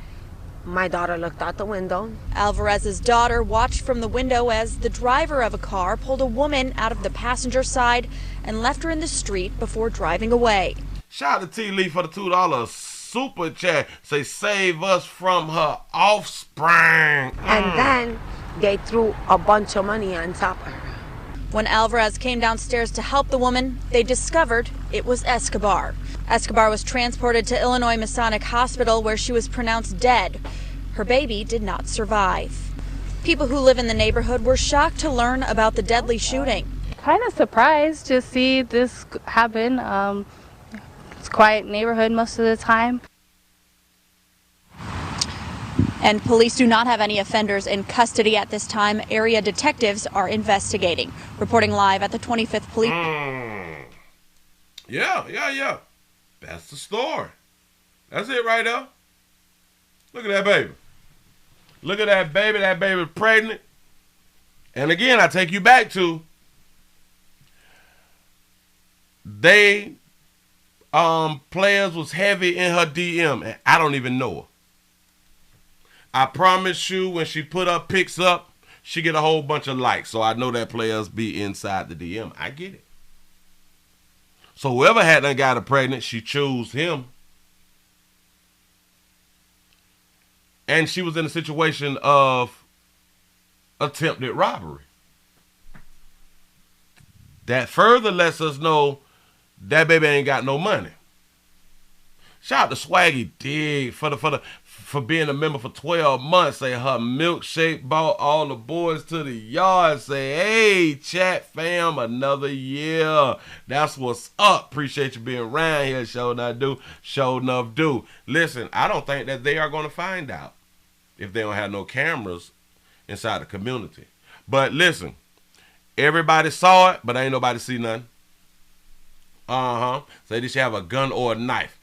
my daughter looked out the window. Alvarez's daughter watched from the window as the driver of a car pulled a woman out of the passenger side and left her in the street before driving away. Shout out to T. Lee for the $2 super chat. Say, save us from her offspring. And then they threw a bunch of money on top of her. When Alvarez came downstairs to help the woman, they discovered it was Escobar. Escobar was transported to Illinois Masonic Hospital, where she was pronounced dead. Her baby did not survive. People who live in the neighborhood were shocked to learn about the deadly shooting. Kind of surprised to see this happen. It's a quiet neighborhood most of the time. And police do not have any offenders in custody at this time. Area detectives are investigating. Reporting live at the 25th Police. Yeah. That's the story. That's it right there. Look at that baby. Look at that baby. That baby's pregnant. And again, I take you back to they players was heavy in her DM, and I don't even know her. I promise you, when she put her pics up, she get a whole bunch of likes. So I know that players be inside the DM. I get it. So whoever had done got her pregnant, she chose him. And she was in a situation of attempted robbery. That further lets us know that baby ain't got no money. Shout out to Swaggy Dig for being a member for 12 months. Say her milkshake brought all the boys to the yard. Say, hey, chat fam, another year. That's what's up. Appreciate you being around here. Show enough do. Listen, I don't think that they are going to find out if they don't have no cameras inside the community. But listen, everybody saw it, but ain't nobody see nothing. Say they should have a gun or a knife.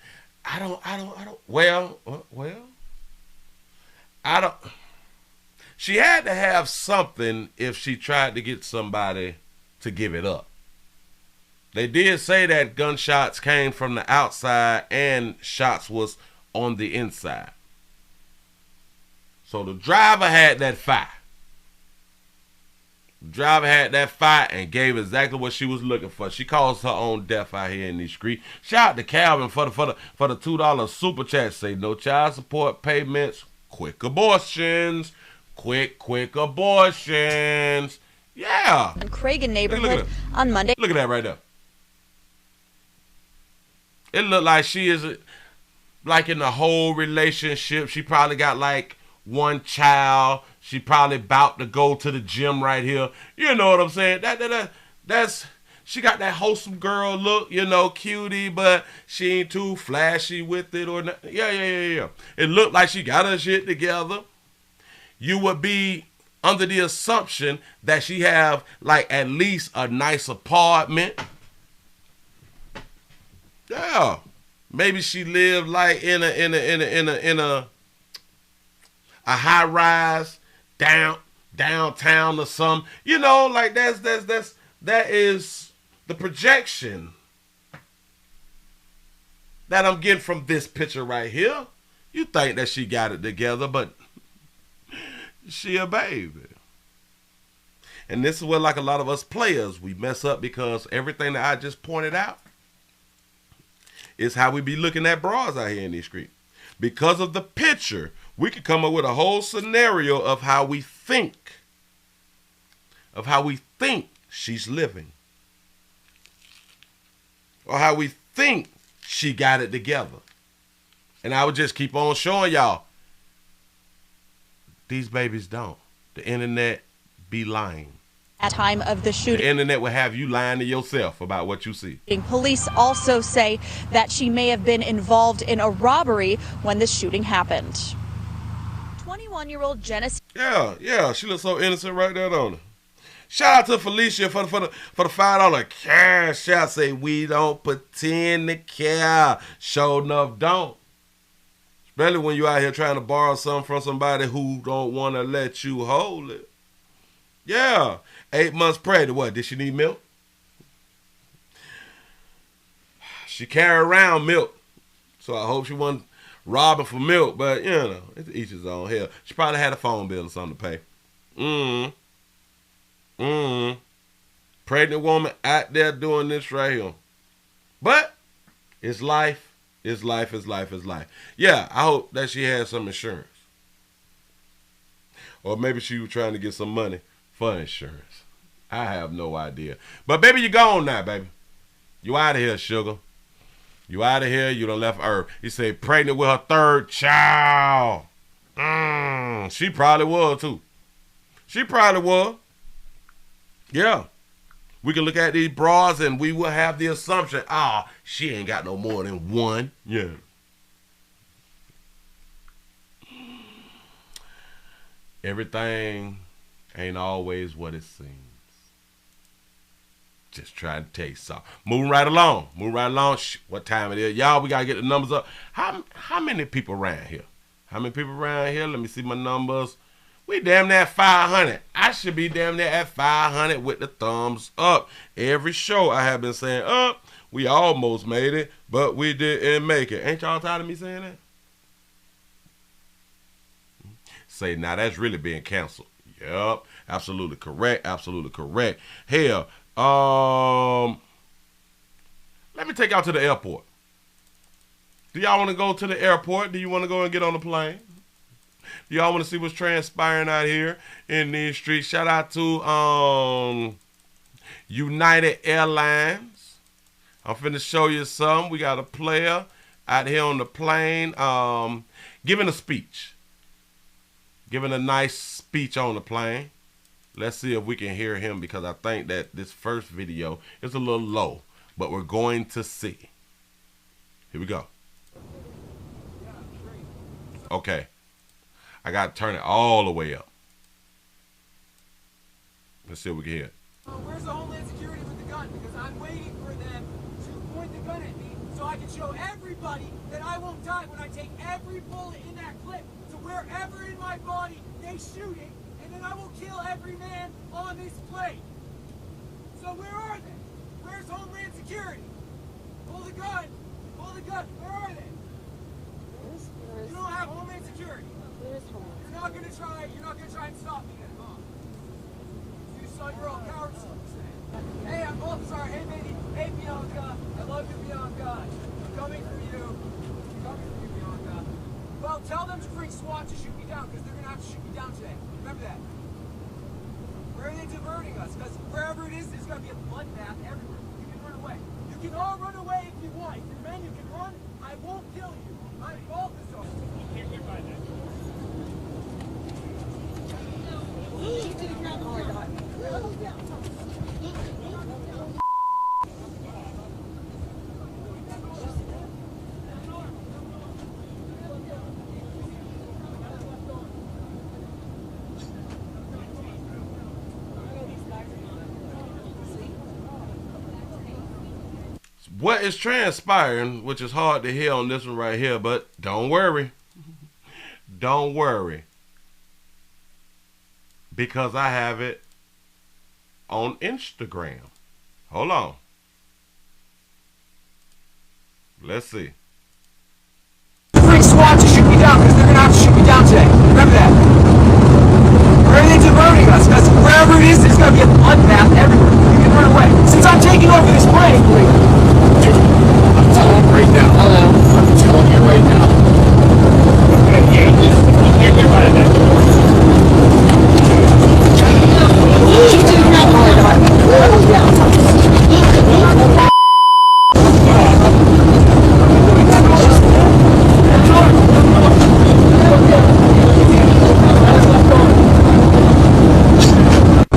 She had to have something if she tried to get somebody to give it up. They did say that gunshots came from the outside and shots was on the inside. So the driver had that fire. The driver had that fire and gave exactly what she was looking for. She caused her own death out here in these streets. Shout out to Calvin for the $2 super chat. Say no child support payments, quick abortions, quick abortions. Yeah. In Cragen neighborhood on Monday. Look at that right there. It looked like she is like in the whole relationship. She probably got like one child. She probably about to go to the gym right here. You know what I'm saying? That's she got that wholesome girl look, you know, cutie, but she ain't too flashy with it or not. Yeah. It looked like she got her shit together. You would be under the assumption that she have like at least a nice apartment. Yeah. Maybe she lived like in a high rise downtown or something. You know, like that is the projection that I'm getting from this picture right here. You think that she got it together, but she a baby. And this is where, like a lot of us players, we mess up because everything that I just pointed out is how we be looking at bras out here in these streets. Because of the picture, we could come up with a whole scenario of how we think she's living. Or how we think she got it together. And I would just keep on showing y'all, these babies don't. The internet be lying. At time of the shooting, the internet will have you lying to yourself about what you see. Police also say that she may have been involved in a robbery when the shooting happened. 21-year-old Genesis. Yeah, she looks so innocent right there, don't her? Shout out to Felicia for the $5 cash out. Say we don't pretend to care. Sure enough, don't. Especially when you out here trying to borrow something from somebody who don't want to let you hold it. Yeah. 8 months pregnant. What? Did she need milk? She carried around milk. So I hope she wasn't robbing for milk. But, you know, it's each his own. Hell, she probably had a phone bill or something to pay. Pregnant woman out there doing this right here. But it's life. It's life. It's life. It's life. Yeah, I hope that she had some insurance. Or maybe she was trying to get some money for insurance. I have no idea. But baby, you gone now, baby. You out of here, sugar. You out of here. You done left Earth. He said pregnant with her third child. She probably was too. She probably was. Yeah. We can look at these bras and we will have the assumption, she ain't got no more than one. Yeah. Everything ain't always what it seems. Just trying to tell you something. Moving right along. What time it is? Y'all, we got to get the numbers up. How many people around here? Let me see my numbers. We damn near 500. I should be damn near at 500 with the thumbs up. Every show I have been saying, we almost made it, but we didn't make it. Ain't y'all tired of me saying that? Say, now that's really being canceled. Yep, absolutely correct. Hell, let me take y'all to the airport. Do y'all want to go to the airport? Do you want to go and get on the plane? Do y'all want to see what's transpiring out here in these streets? Shout out to United Airlines. I'm finna show you some. We got a player out here on the plane giving a speech. Giving a nice speech on the plane. Let's see if we can hear him, because I think that this first video is a little low, but we're going to see. Here we go. Okay. I got to turn it all the way up. Let's see if we can hear it. Where's the Homeland Security with the gun? Because I'm waiting for them to point the gun at me so I can show everybody that I won't die when I take every bullet in that clip to wherever in my body they shoot it, and then I will kill every man on this plane. So where are they? Where's Homeland Security? Pull the gun. Pull the gun. Where are they? You don't have Homeland Security. You're not gonna try and stop me then, huh? You saw you're all cowards. Hey, I'm sorry. Hey, baby. Hey, Bianca. I love you, Bianca. I'm coming for you. Bianca. Well, tell them to bring SWAT to shoot me down, because they're gonna have to shoot me down today. Remember that. Where are they diverting us? Because wherever it is, there's gonna be a bloodbath everywhere. You can run away. You can all run away if you want. If you're men, you can run. I won't kill you. My fault is over. You can't get by that. What is transpiring, which is hard to hear on this one right here, but don't worry. Don't worry. Because I have it on Instagram. Hold on. Let's see. Bring SWAT to shoot me down, because they're going to have to shoot me down today. Remember that. Where are they diverting us? Because wherever it is, there's going to be a bloodbath everywhere. You can run away. Since I'm taking over this plane, I'm telling you right now. Hello. I'm telling you right now. You can't get by that.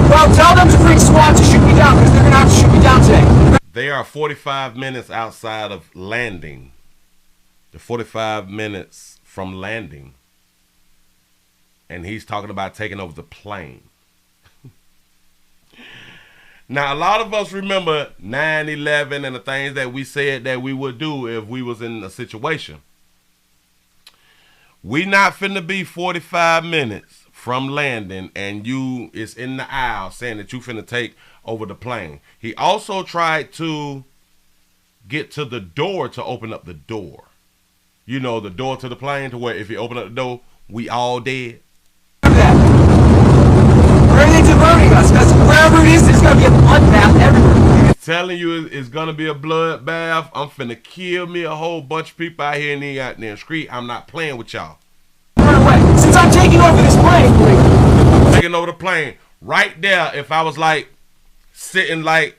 Well, tell them to bring SWAT to shoot me down, because they're going to have to shoot me down today. They are 45 minutes outside of landing. They're 45 minutes from landing. And he's talking about taking over the plane. Now, a lot of us remember 9/11 and the things that we said that we would do if we was in a situation. We not finna be 45 minutes from landing and you is in the aisle saying that you finna take over the plane. He also tried to get to the door to open up the door. You know, the door to the plane, to where if you open up the door, we all dead. Where are they diverting us? Because wherever it is, there's going to be a bloodbath everywhere. I'm telling you, it's going to be a bloodbath. I'm finna kill me a whole bunch of people out here in the goddamn street. I'm not playing with y'all. Run away. Since I'm taking over this plane. Taking over the plane. Right there, if I was like, sitting like...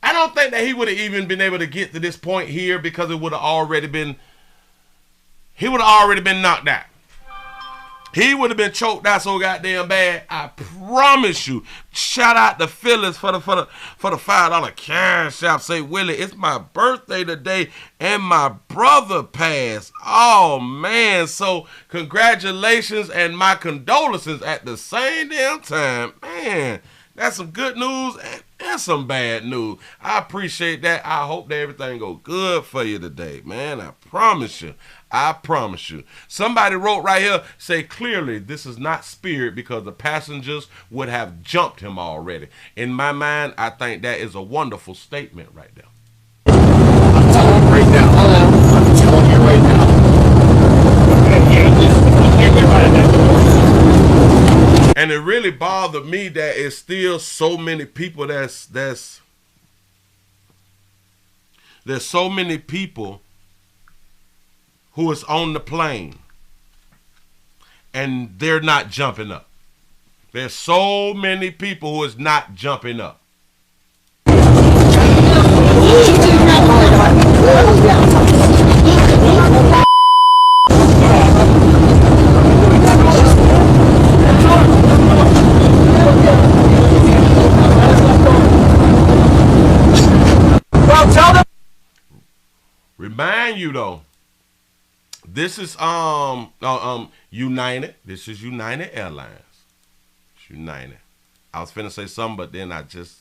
I don't think that he would have even been able to get to this point here, because it would have already been... He would have already been knocked out. He would have been choked out so goddamn bad. I promise you. Shout out to Phyllis for the $5 cash app. Say, Willie, it's my birthday today and my brother passed. Oh man. So congratulations and my condolences at the same damn time. Man, that's some good news and some bad news. I appreciate that. I hope that everything go good for you today, man. I promise you. I promise you. Somebody wrote right here, say clearly this is not spirit, because the passengers would have jumped him already. In my mind, I think that is a wonderful statement right there. I'm telling you right now. I'm telling you right now. And it really bothered me that it's still so many people there's so many people who is on the plane and they're not jumping up. There's so many people who is not jumping up. Well, tell them. Remind you though, this is United. This is United Airlines. It's United. I was finna say something, but then I just,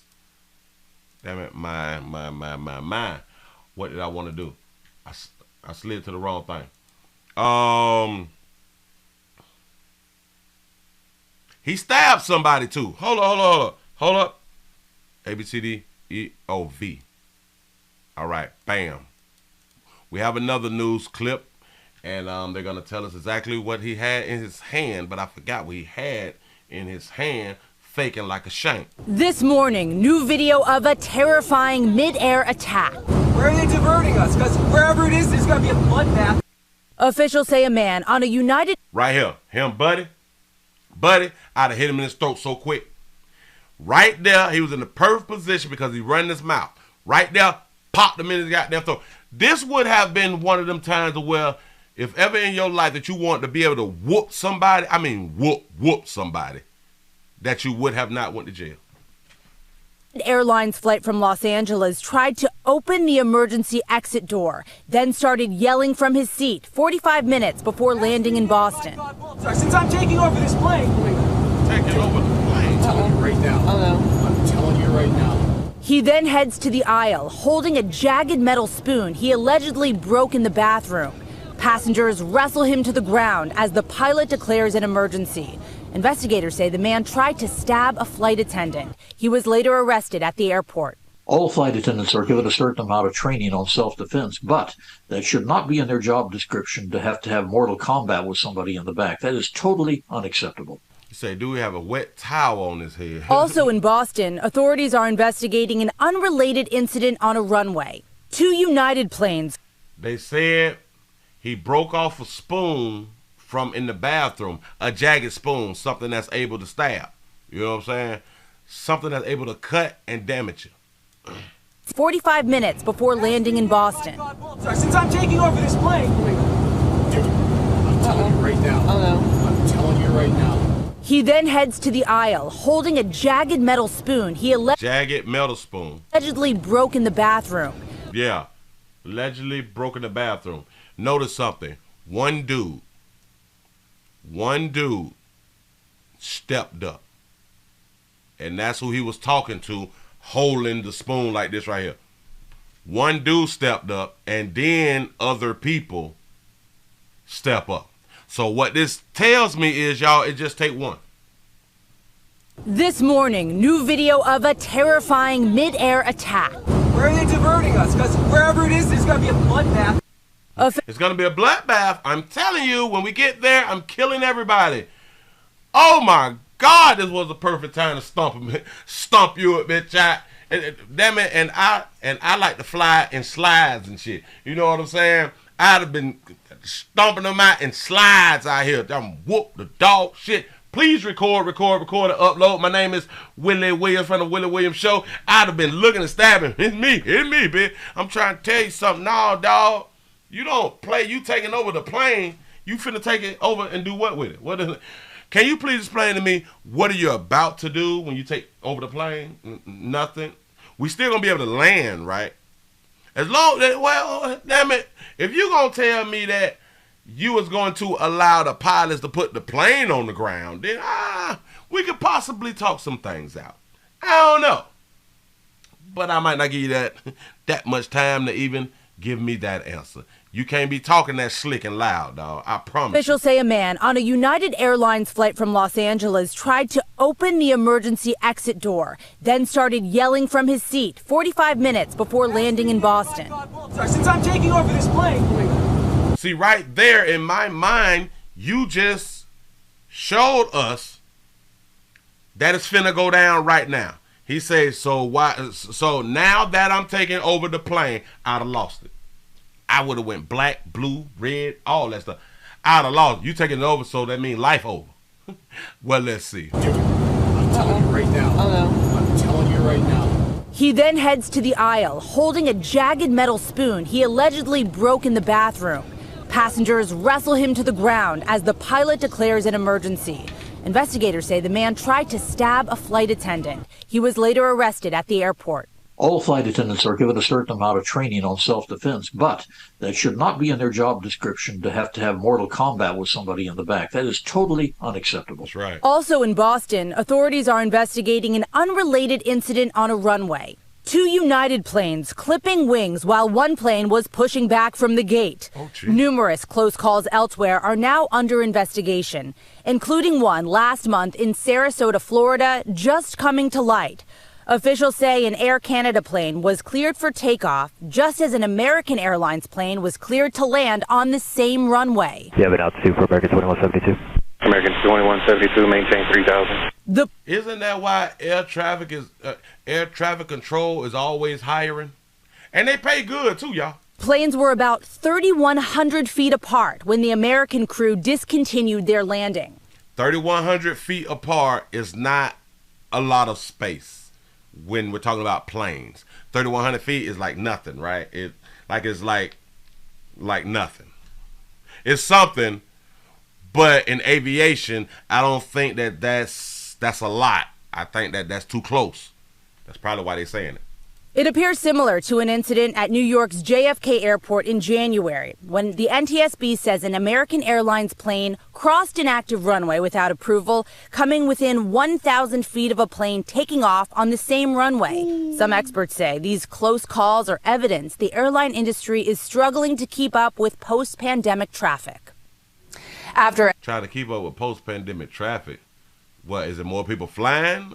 damn it, my. What did I want to do? I slid to the wrong thing. He stabbed somebody too. Hold up. ABCDEOV. All right, bam. We have another news clip. And they're going to tell us exactly what he had in his hand. But I forgot what he had in his hand, faking like a shank. This morning, new video of a terrifying mid-air attack. Where are they diverting us? Because wherever it is, there's going to be a bloodbath. Officials say a man on a United... Right here. Him, buddy. I'd have hit him in his throat so quick. Right there, he was in the perfect position because he ran his mouth. Right there, popped him in his goddamn throat. This would have been one of them times where... If ever in your life that you want to be able to whoop somebody, I mean whoop somebody, that you would have not went to jail. Airlines flight from Los Angeles tried to open the emergency exit door, then started yelling from his seat 45 minutes before landing in Boston. Since I'm taking over this plane. Taking over the plane? I'm telling you right now. I'm telling you right now. He then heads to the aisle, holding a jagged metal spoon he allegedly broke in the bathroom. Passengers wrestle him to the ground as the pilot declares an emergency. Investigators say the man tried to stab a flight attendant. He was later arrested at the airport. All flight attendants are given a certain amount of training on self-defense, but that should not be in their job description to have mortal combat with somebody in the back. That is totally unacceptable. You say, do we have a wet towel on his head? Also in Boston, authorities are investigating an unrelated incident on a runway. 2 United planes. They said he broke off a spoon from in the bathroom, a jagged spoon, something that's able to stab. You know what I'm saying? Something that's able to cut and damage you. 45 minutes before landing in Boston. Since I'm taking over this plane. Dude, I'm telling you right now. I'm telling you right now. He then heads to the aisle, holding a jagged metal spoon he allegedly broke in the bathroom. Yeah, allegedly broke in the bathroom. Notice something. One dude stepped up. And that's who he was talking to, holding the spoon like this right here. One dude stepped up, and then other people step up. So what this tells me is, y'all, it just take one. This morning, new video of a terrifying mid-air attack. Where are they diverting us? Because wherever it is, there's going to be a bloodbath. It's going to be a bloodbath. I'm telling you, when we get there, I'm killing everybody. Oh, my God, this was the perfect time to stomp you, bitch. Damn it, and I like to fly in slides and shit. You know what I'm saying? I'd have been stomping them out in slides out here. I'm whoop the dog shit. Please record, and upload. My name is Willie Williams from the Willie Williams Show. I'd have been looking and stabbing. It's me, bitch. I'm trying to tell you something. No, dog. You don't play. You taking over the plane. You finna take it over and do what with it? What is it? Can you please explain to me what are you about to do when you take over the plane? Nothing. We still gonna be able to land, right? As long as, well, damn it, if you gonna tell me that you was going to allow the pilots to put the plane on the ground, then we could possibly talk some things out. I don't know. But I might not give you that much time to even give me that answer. You can't be talking that slick and loud, dog. I promise. Officials say a man on a United Airlines flight from Los Angeles tried to open the emergency exit door, then started yelling from his seat 45 minutes before landing in Boston. Since I'm taking over this plane. See, right there in my mind, you just showed us that it's finna go down right now. He says, so now that I'm taking over the plane, I'd have lost it. I would have went black, blue, red, all that stuff. I'd have lost it. You taking it over, so that means life over. Well, let's see. I'm telling you right now. I'm telling you right now. He then heads to the aisle, holding a jagged metal spoon he allegedly broke in the bathroom. Passengers wrestle him to the ground as the pilot declares an emergency. Investigators say the man tried to stab a flight attendant. He was later arrested at the airport. All flight attendants are given a certain amount of training on self-defense, but that should not be in their job description to have mortal combat with somebody in the back. That is totally unacceptable. That's right. Also in Boston, authorities are investigating an unrelated incident on a runway. 2 United planes clipping wings while one plane was pushing back from the gate. Numerous close calls elsewhere are now under investigation, including one last month in Sarasota, Florida, just coming to light. Officials say an Air Canada plane was cleared for takeoff, just as an American Airlines plane was cleared to land on the same runway. You have an altitude for American 2172. American 2172, maintain 3000. Isn't that why air traffic control is always hiring? And they pay good too, y'all. Planes were about 3,100 feet apart when the American crew discontinued their landing. 3,100 feet apart is not a lot of space when we're talking about planes. 3,100 feet is like nothing, right? It's like nothing. It's something, but in aviation, I don't think that's a lot. I think that's too close. That's probably why they're saying it. It appears similar to an incident at New York's JFK Airport in January, when the NTSB says an American Airlines plane crossed an active runway without approval, coming within 1,000 feet of a plane taking off on the same runway. Some experts say these close calls are evidence the airline industry is struggling to keep up with post-pandemic traffic. Trying to keep up with post-pandemic traffic. What, is it more people flying?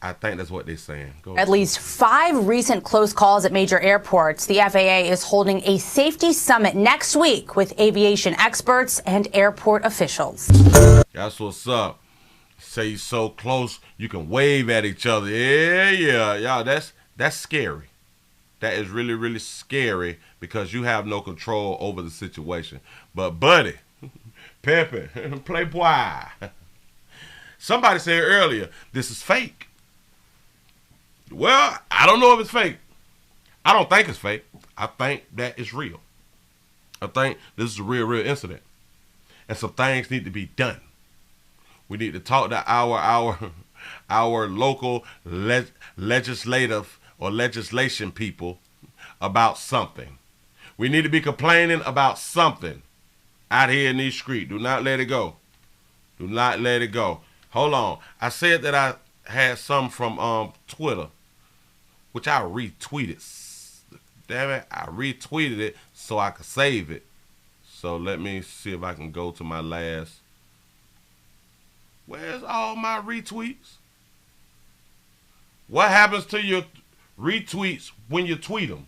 I think that's what they're saying. At least 5 recent close calls at major airports. The FAA is holding a safety summit next week with aviation experts and airport officials. That's what's up. Say you're so close, you can wave at each other. Yeah. Y'all, that's scary. That is really, really scary because you have no control over the situation. But buddy, pimpin', playboy. Somebody said earlier, this is fake. Well, I don't know if it's fake. I don't think it's fake. I think that it's real. I think this is a real incident. And some things need to be done. We need to talk to our local legislative or legislation people about something. We need to be complaining about something out here in these streets. Do not let it go. Do not let it go. Hold on. I said that I had some from Twitter, which I retweeted. Damn it, I retweeted it so I could save it. So let me see if I can go to my last. Where's all my retweets? What happens to your retweets when you tweet them.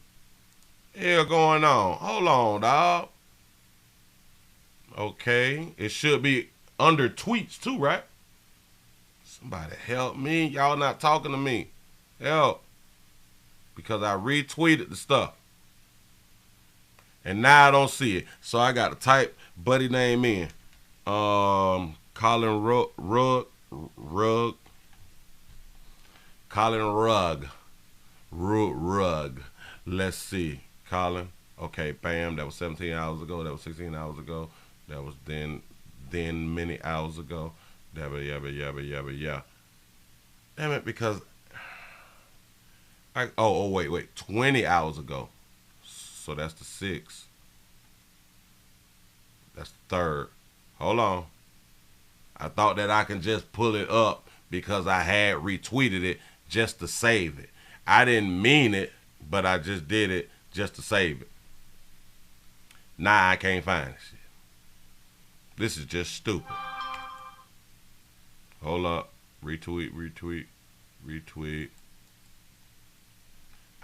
Hell going on? Hold on, dog. Okay, it should be under tweets too, right? Somebody help me. Y'all not talking to me. Help. Because I retweeted the stuff. And now I don't see it. So I got to type buddy name in. Colin Rugg. Colin Rugg. Let's see. Colin. Okay, bam. That was 17 hours ago. That was 16 hours ago. That was then many hours ago. Yabba. Damn it, because wait. 20 hours ago. So that's the 6th. That's the 3rd. Hold on. I thought that I can just pull it up because I had retweeted it just to save it. I didn't mean it, but I just did it just to save it. Nah, I can't find it. This is just stupid. Hold up. Retweet.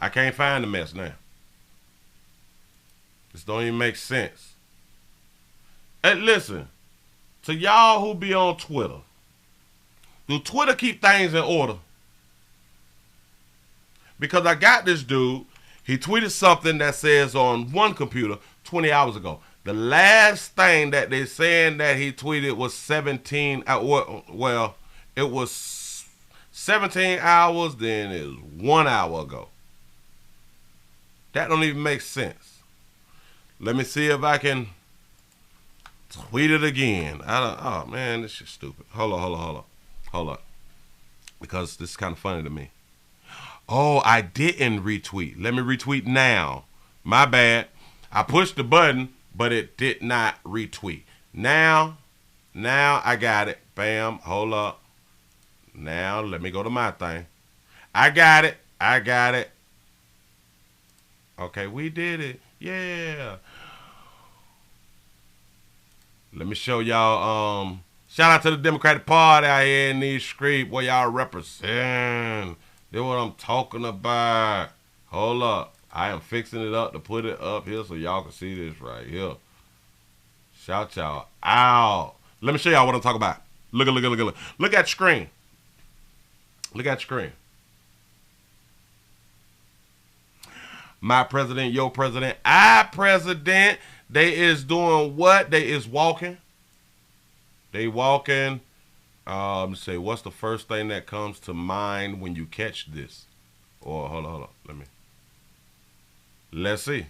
I can't find the mess now. This don't even make sense. Hey, listen. To y'all who be on Twitter. Do Twitter keep things in order? Because I got this dude. He tweeted something that says on one computer 20 hours ago. The last thing that they saying that he tweeted was 17. Well, it was 17 hours. Then it was 1 hour ago. That don't even make sense. Let me see if I can tweet it again. Oh man, this shit's stupid. Hold on. Because this is kind of funny to me. Oh, I didn't retweet. Let me retweet now. My bad. I pushed the button, but it did not retweet. Now I got it. Bam. Hold up. Now let me go to my thing. I got it. Okay, we did it. Yeah. Let me show y'all. Shout out to the Democratic Party out here in these streets where y'all represent. That's what I'm talking about. Hold up. I am fixing it up to put it up here so y'all can see this right here. Shout y'all out. Let me show y'all what I'm talking about. Look at the screen. Look at the screen. My president, your president, our president. They is doing what? They is walking. They walking. Say, what's the first thing that comes to mind when you catch this? Or hold on. Let's see.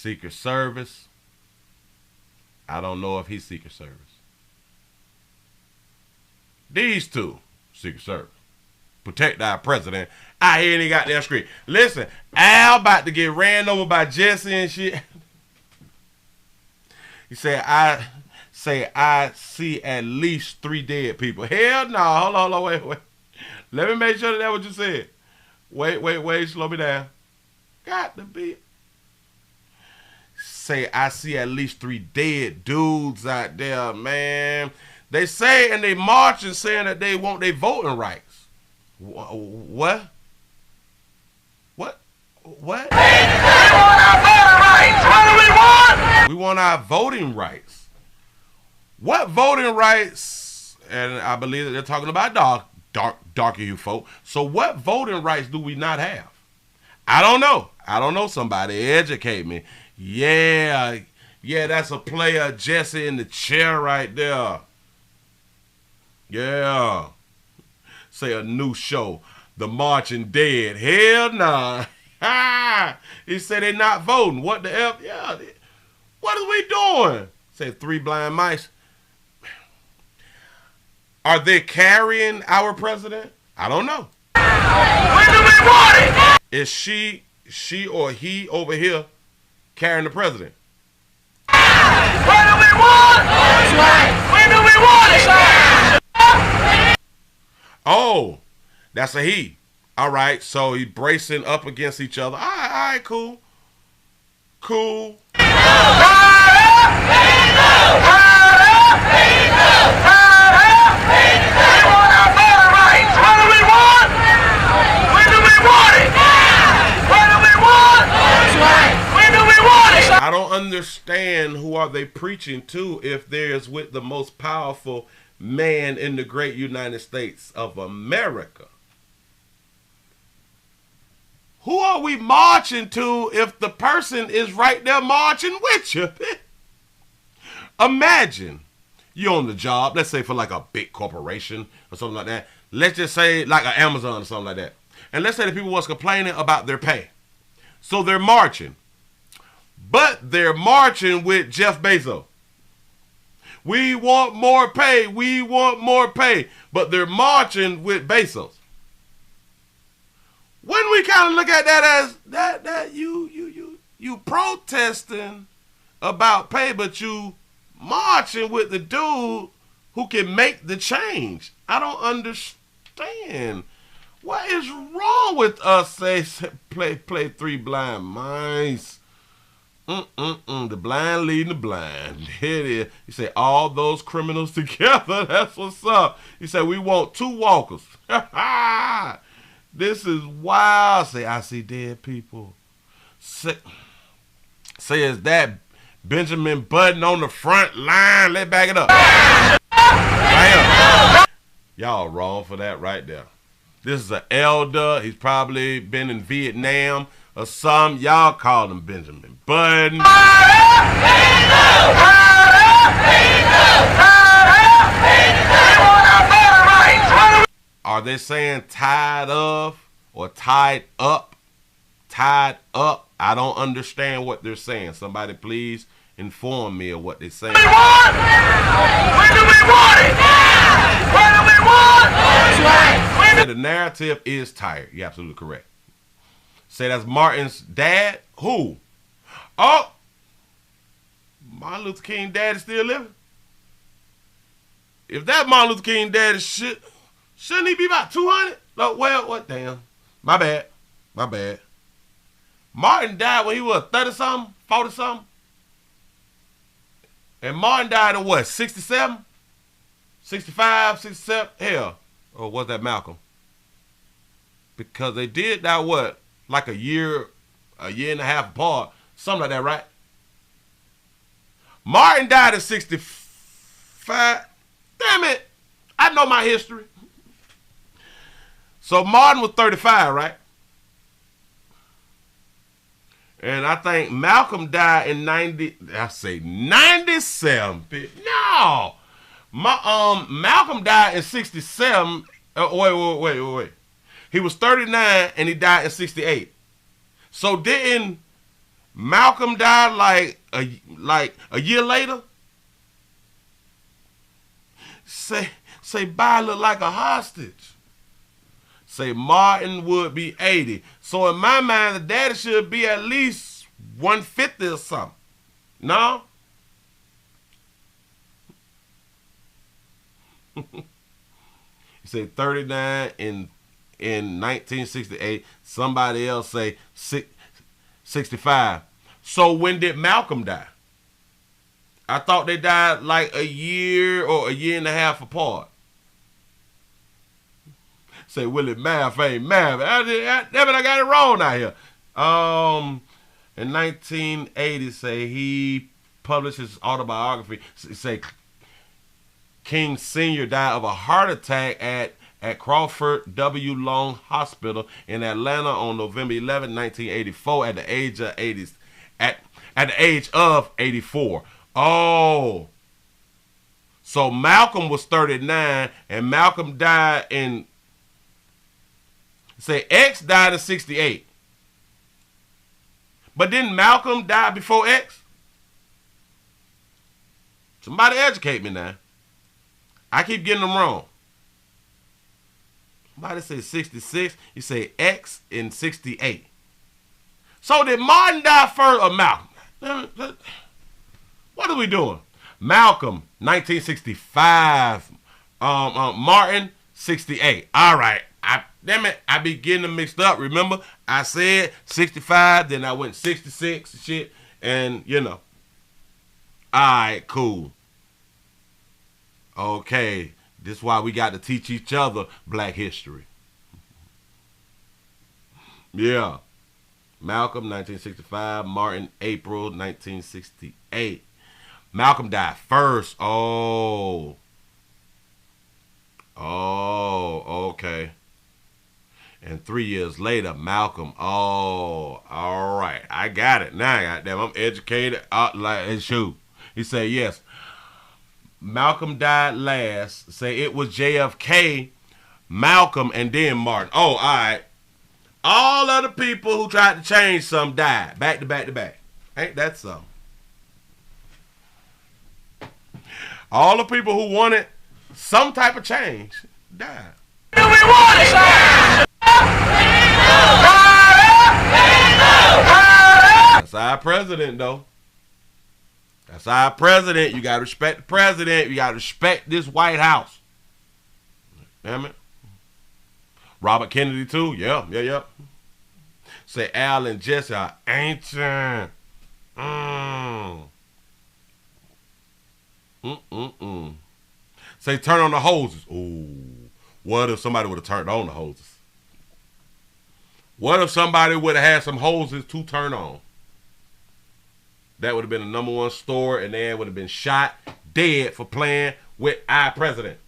Secret Service. I don't know if he's Secret Service. These two, Secret Service. Protect our president. I hear any goddamn scream. Listen, Al about to get ran over by Jesse and shit. He said, I see at least 3 dead people. Hell no. Hold on, wait. Let me make sure that's what you said. Wait, slow me down. Got to be. Say, I see at least 3 dead dudes out there, man. They say, and they marching saying that they want their voting rights. What? What? We want our voting rights. What do we want? We want our voting rights. What voting rights? And I believe that they're talking about darker you folk. So what voting rights do we not have? I don't know. Somebody educate me. Yeah, that's a player, Jesse in the chair right there. Yeah. Say a new show, The Marching Dead. Hell nah. He said they're not voting. What the F? Yeah. What are we doing? Say 3 blind mice. Are they carrying our president? I don't know. When do we want it? Is she or he over here carrying the president? When do we want it? When do we want it? Oh, that's a he. All right, so he's bracing up against each other. All right, cool. Cool. I don't understand who are they preaching to if there's with the most powerful man in the great United States of America. Who are we marching to if the person is right there marching with you? Imagine you're on the job, let's say for like a big corporation or something like that. Let's just say like an Amazon or something like that. And let's say the people was complaining about their pay. So they're marching. But they're marching with Jeff Bezos. We want more pay. We want more pay. But they're marching with Bezos. When we kind of look at that as that you protesting about pay, but you marching with the dude who can make the change. I don't understand. What is wrong with us? Say play 3 blind mice. The blind leading the blind. It is. You say all those criminals together. That's what's up. You say we want 2 walkers. This is wild. Say I see dead people. Say is that Benjamin Button on the front line? Let's back it up. Right. Y'all wrong for that right there. This is an elder. He's probably been in Vietnam or some. Y'all call him Benjamin Button. Are they saying tied of or tied up? Tied up. I don't understand what they're saying. Somebody please inform me of what they're saying. When do we want it? When do we want it? The narrative is tired. You're absolutely correct. Say that's Martin's dad. Who? Oh, Martin Luther King dad is still living. If that Martin Luther King dad is shit, shouldn't he be about 200? No, well, what damn. My bad. Martin died when he was 30-something, 40-something. And Martin died at what, 67? 65, 67? Hell. Or was that Malcolm? Because they did that, what, like a year and a half apart. Something like that, right? Martin died at 65. Damn it. I know my history. So Martin was 35, right? And I think Malcolm died in 97. No. Malcolm died in 67. Wait. He was 39 and he died in 68. So didn't Malcolm die like a year later? Say Biden look like a hostage. Say Martin would be 80. So in my mind, the daddy should be at least 150 or something. No? You say 39 in 1968. Somebody else say 65. So when did Malcolm die? I thought they died like a year or a year and a half apart. Say Willie, math ain't math. I got it wrong out here. In 1980, say he published his autobiography. Say King Sr. died of a heart attack at Crawford W. Long Hospital in Atlanta on November 11, 1984, at the age of 80. At the age of 84. Oh, so Malcolm was 39, and Malcolm died in. Say X died in 68. But didn't Malcolm die before X? Somebody educate me now. I keep getting them wrong. Somebody say 66. You say X in 68. So did Martin die first or Malcolm? What are we doing? Malcolm, 1965. Martin, 68. All right. Damn it, I be getting them mixed up. Remember, I said 65, then I went 66 and shit, and you know. All right, cool. Okay, this is why we got to teach each other black history. Yeah. Malcolm, 1965. Martin, April, 1968. Malcolm died first. Oh, okay. And 3 years later, Malcolm. Oh, all right. I got it. Now, goddamn, I'm educated. Like shoot. He said, yes. Malcolm died last. Say it was JFK, Malcolm, and then Martin. Oh, all right. All of the people who tried to change some died. Back to back to back. Ain't that something? All the people who wanted some type of change died. Do we want it? That's our president, though. That's our president. You got to respect the president. You got to respect this White House. Damn it. Robert Kennedy, too. Yeah. Say Al and Jesse are ancient. Say turn on the hoses. Ooh. What if somebody would have turned on the hoses? What if somebody would have had some hoses to turn on? That would have been the #1 story, and they would have been shot dead for playing with our president.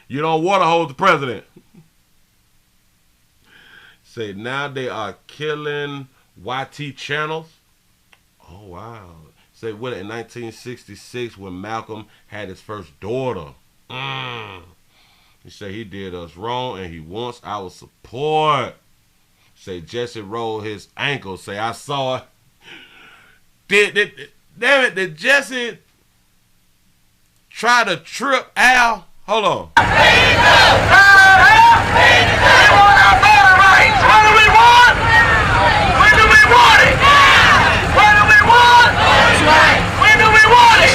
You don't want to hold the president. Say now they are killing YT channels. Oh, wow. Say what in 1966 when Malcolm had his first daughter. He said he did us wrong and he wants our support. Say Jesse rolled his ankle. Say I saw it. Damn it, did Jesse try to trip Al? Hold on. What do we want? When do we want it? What do we want? When do we want it?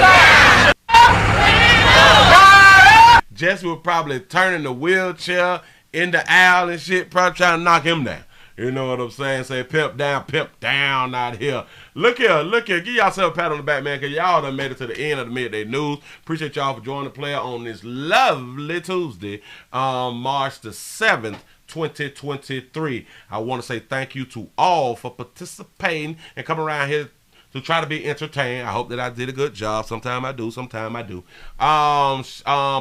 Jesse was probably turning the wheelchair into Al and shit, probably trying to knock him down. You know what I'm saying? Say pimp down out here. Look here. Give yourself a pat on the back, man, because y'all done made it to the end of the Midday News. Appreciate y'all for joining the player on this lovely Tuesday, March the 7th, 2023. I want to say thank you to all for participating and coming around here to try to be entertained. I hope that I did a good job. Sometime I do.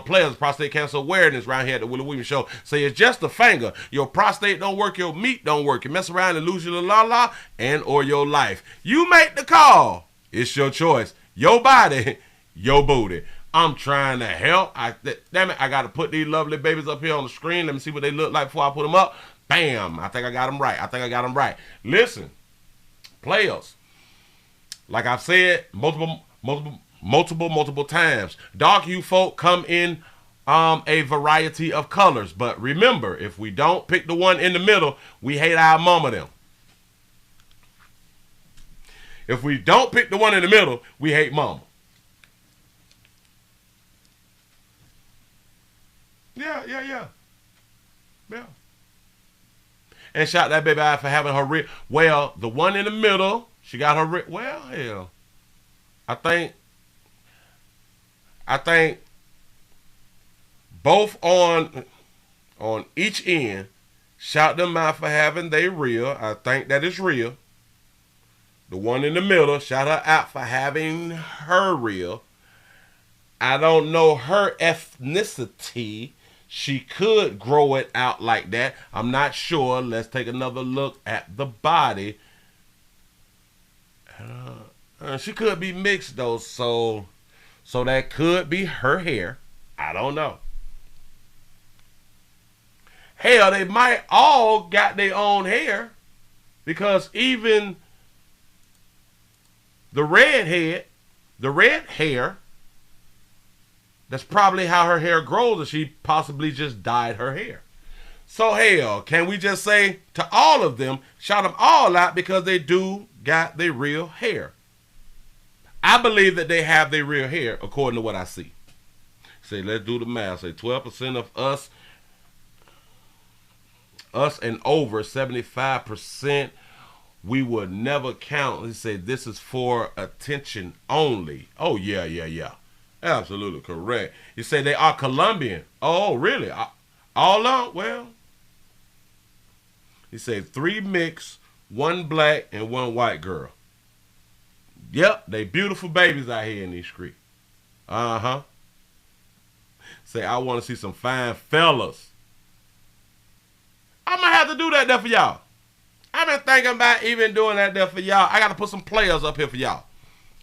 Players, prostate cancer awareness right here at the Willie Williams Show. Say it's just a finger. Your prostate don't work, your meat don't work. You mess around and lose your la and or your life. You make the call. It's your choice. Your body, your booty. I'm trying to help. Damn it, I got to put these lovely babies up here on the screen. Let me see what they look like before I put them up. Bam. I think I got them right. Listen, players. Like I've said multiple times, dark hue folk come in a variety of colors. But remember, if we don't pick the one in the middle, we hate our mama them. If we don't pick the one in the middle, we hate mama. Yeah. And shout that baby out for having her real. Well, the one in the middle, she got her real. Well, hell, I think both on each end, shout them out for having they real. I think that is real. The one in the middle, shout her out for having her real. I don't know her ethnicity. She could grow it out like that. I'm not sure. Let's take another look at the body. She could be mixed though, so that could be her hair. I don't know. Hell, they might all got their own hair. Because even the red hair, that's probably how her hair grows, and she possibly just dyed her hair. So hell, can we just say to all of them, shout them all out because they do got their real hair? I believe that they have their real hair according to what I see. Say, let's do the math. Say 12% of us and over 75%, we would never count. Let's say this is for attention only. Oh, yeah. Absolutely correct. You say they are Colombian. Oh, really? All of? Well, he said 3 mixed, 1 black, and 1 white girl. Yep, they beautiful babies out here in these streets. Uh-huh. Say, I want to see some fine fellas. I'm going to have to do that there for y'all. I've been thinking about even doing that there for y'all. I got to put some players up here for y'all.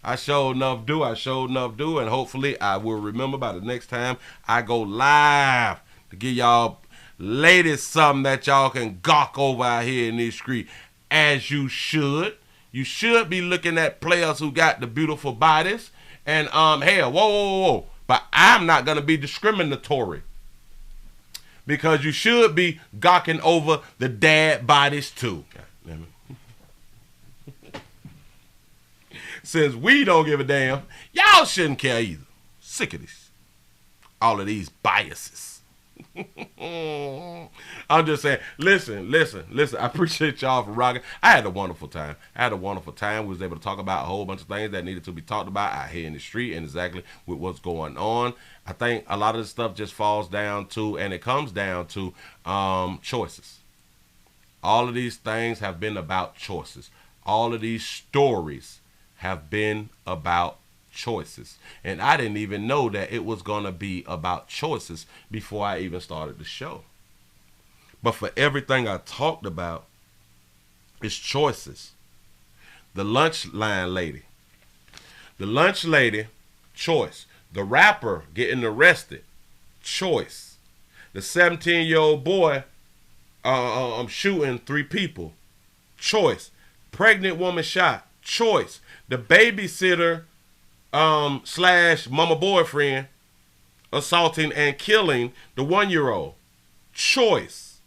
I sure enough do, and hopefully I will remember by the next time I go live to give y'all ladies something that y'all can gawk over out here in these streets, as you should. You should be looking at players who got the beautiful bodies. And, hell, whoa. But I'm not going to be discriminatory. Because you should be gawking over the dad bodies, too. Since we don't give a damn, y'all shouldn't care either. Sick of this. All of these biases. I'm just saying, listen. I appreciate y'all for rocking. I had a wonderful time. We was able to talk about a whole bunch of things that needed to be talked about out here in the street and exactly with what's going on. I think a lot of this stuff just falls down to, and it comes down to, choices. All of these things have been about choices. All of these stories have been about choices. And I didn't even know that it was going to be about choices before I even started the show. But for everything I talked about, it's choices. The lunch line lady. The lunch lady, choice. The rapper getting arrested, choice. The 17-year-old boy shooting 3 people, choice. Pregnant woman shot, choice. The babysitter / mama boyfriend assaulting and killing the 1-year-old, choice.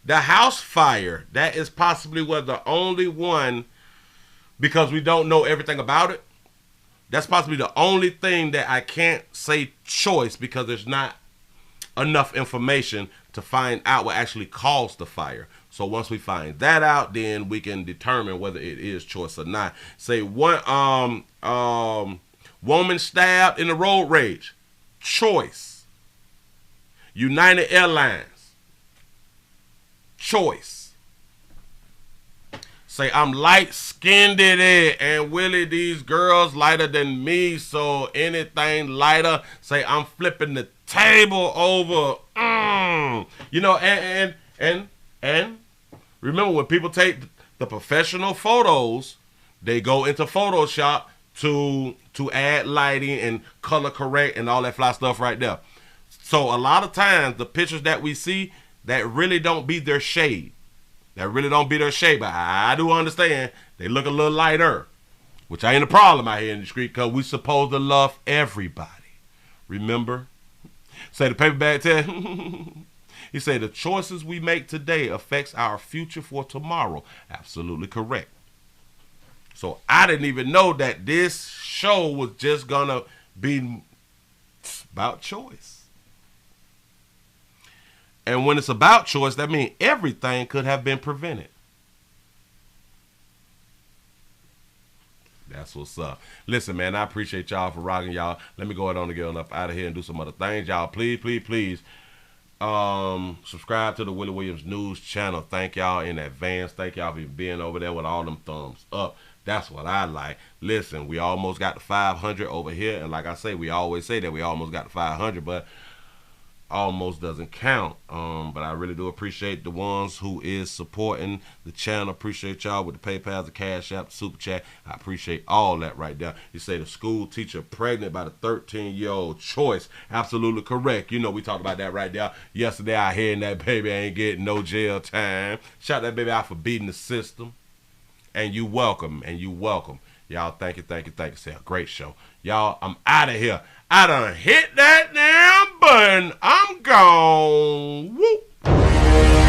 The house fire, that is possibly the only one, because we don't know everything about it. That's possibly the only thing that I can't say choice, because there's not enough information to find out what actually caused the fire. So once we find that out, then we can determine whether it is choice or not. Say one woman stabbed in a road rage, choice. United Airlines, choice. Say I'm light-skinned and Willie, these girls lighter than me, so anything lighter, say I'm flipping the table over. You know, and remember, when people take the professional photos, they go into Photoshop to add lighting and color correct and all that fly stuff right there. So a lot of times the pictures that we see, that really don't be their shade. But I do understand they look a little lighter, which ain't a problem out here in the street, because we supposed to love everybody. Remember? Say the paper bag tell. He said the choices we make today affects our future for tomorrow. Absolutely correct. So I didn't even know that this show was just gonna be about choice. And when it's about choice, that means everything could have been prevented. That's what's up. Listen, man, I appreciate y'all for rocking, y'all. Let me go ahead on and get on up out of here and do some other things. Y'all, please, subscribe to the Willie Williams News channel. Thank y'all in advance. Thank y'all for being over there with all them thumbs up. That's what I like. Listen, we almost got to 500 over here. And like I say, we always say that we almost got to 500, but almost doesn't count. But I really do appreciate the ones who is supporting the channel. Appreciate y'all with the PayPal, the Cash App, the Super Chat. I appreciate all that right there. You say the school teacher pregnant by the 13-year-old, choice. Absolutely correct. You know, we talked about that right there yesterday. I hearing that baby ain't getting no jail time. Shout that baby out for beating the system. and you welcome, Y'all, thank you. It's a great show. Y'all, I'm out of here. I done hit that damn button. I'm gone. Whoop.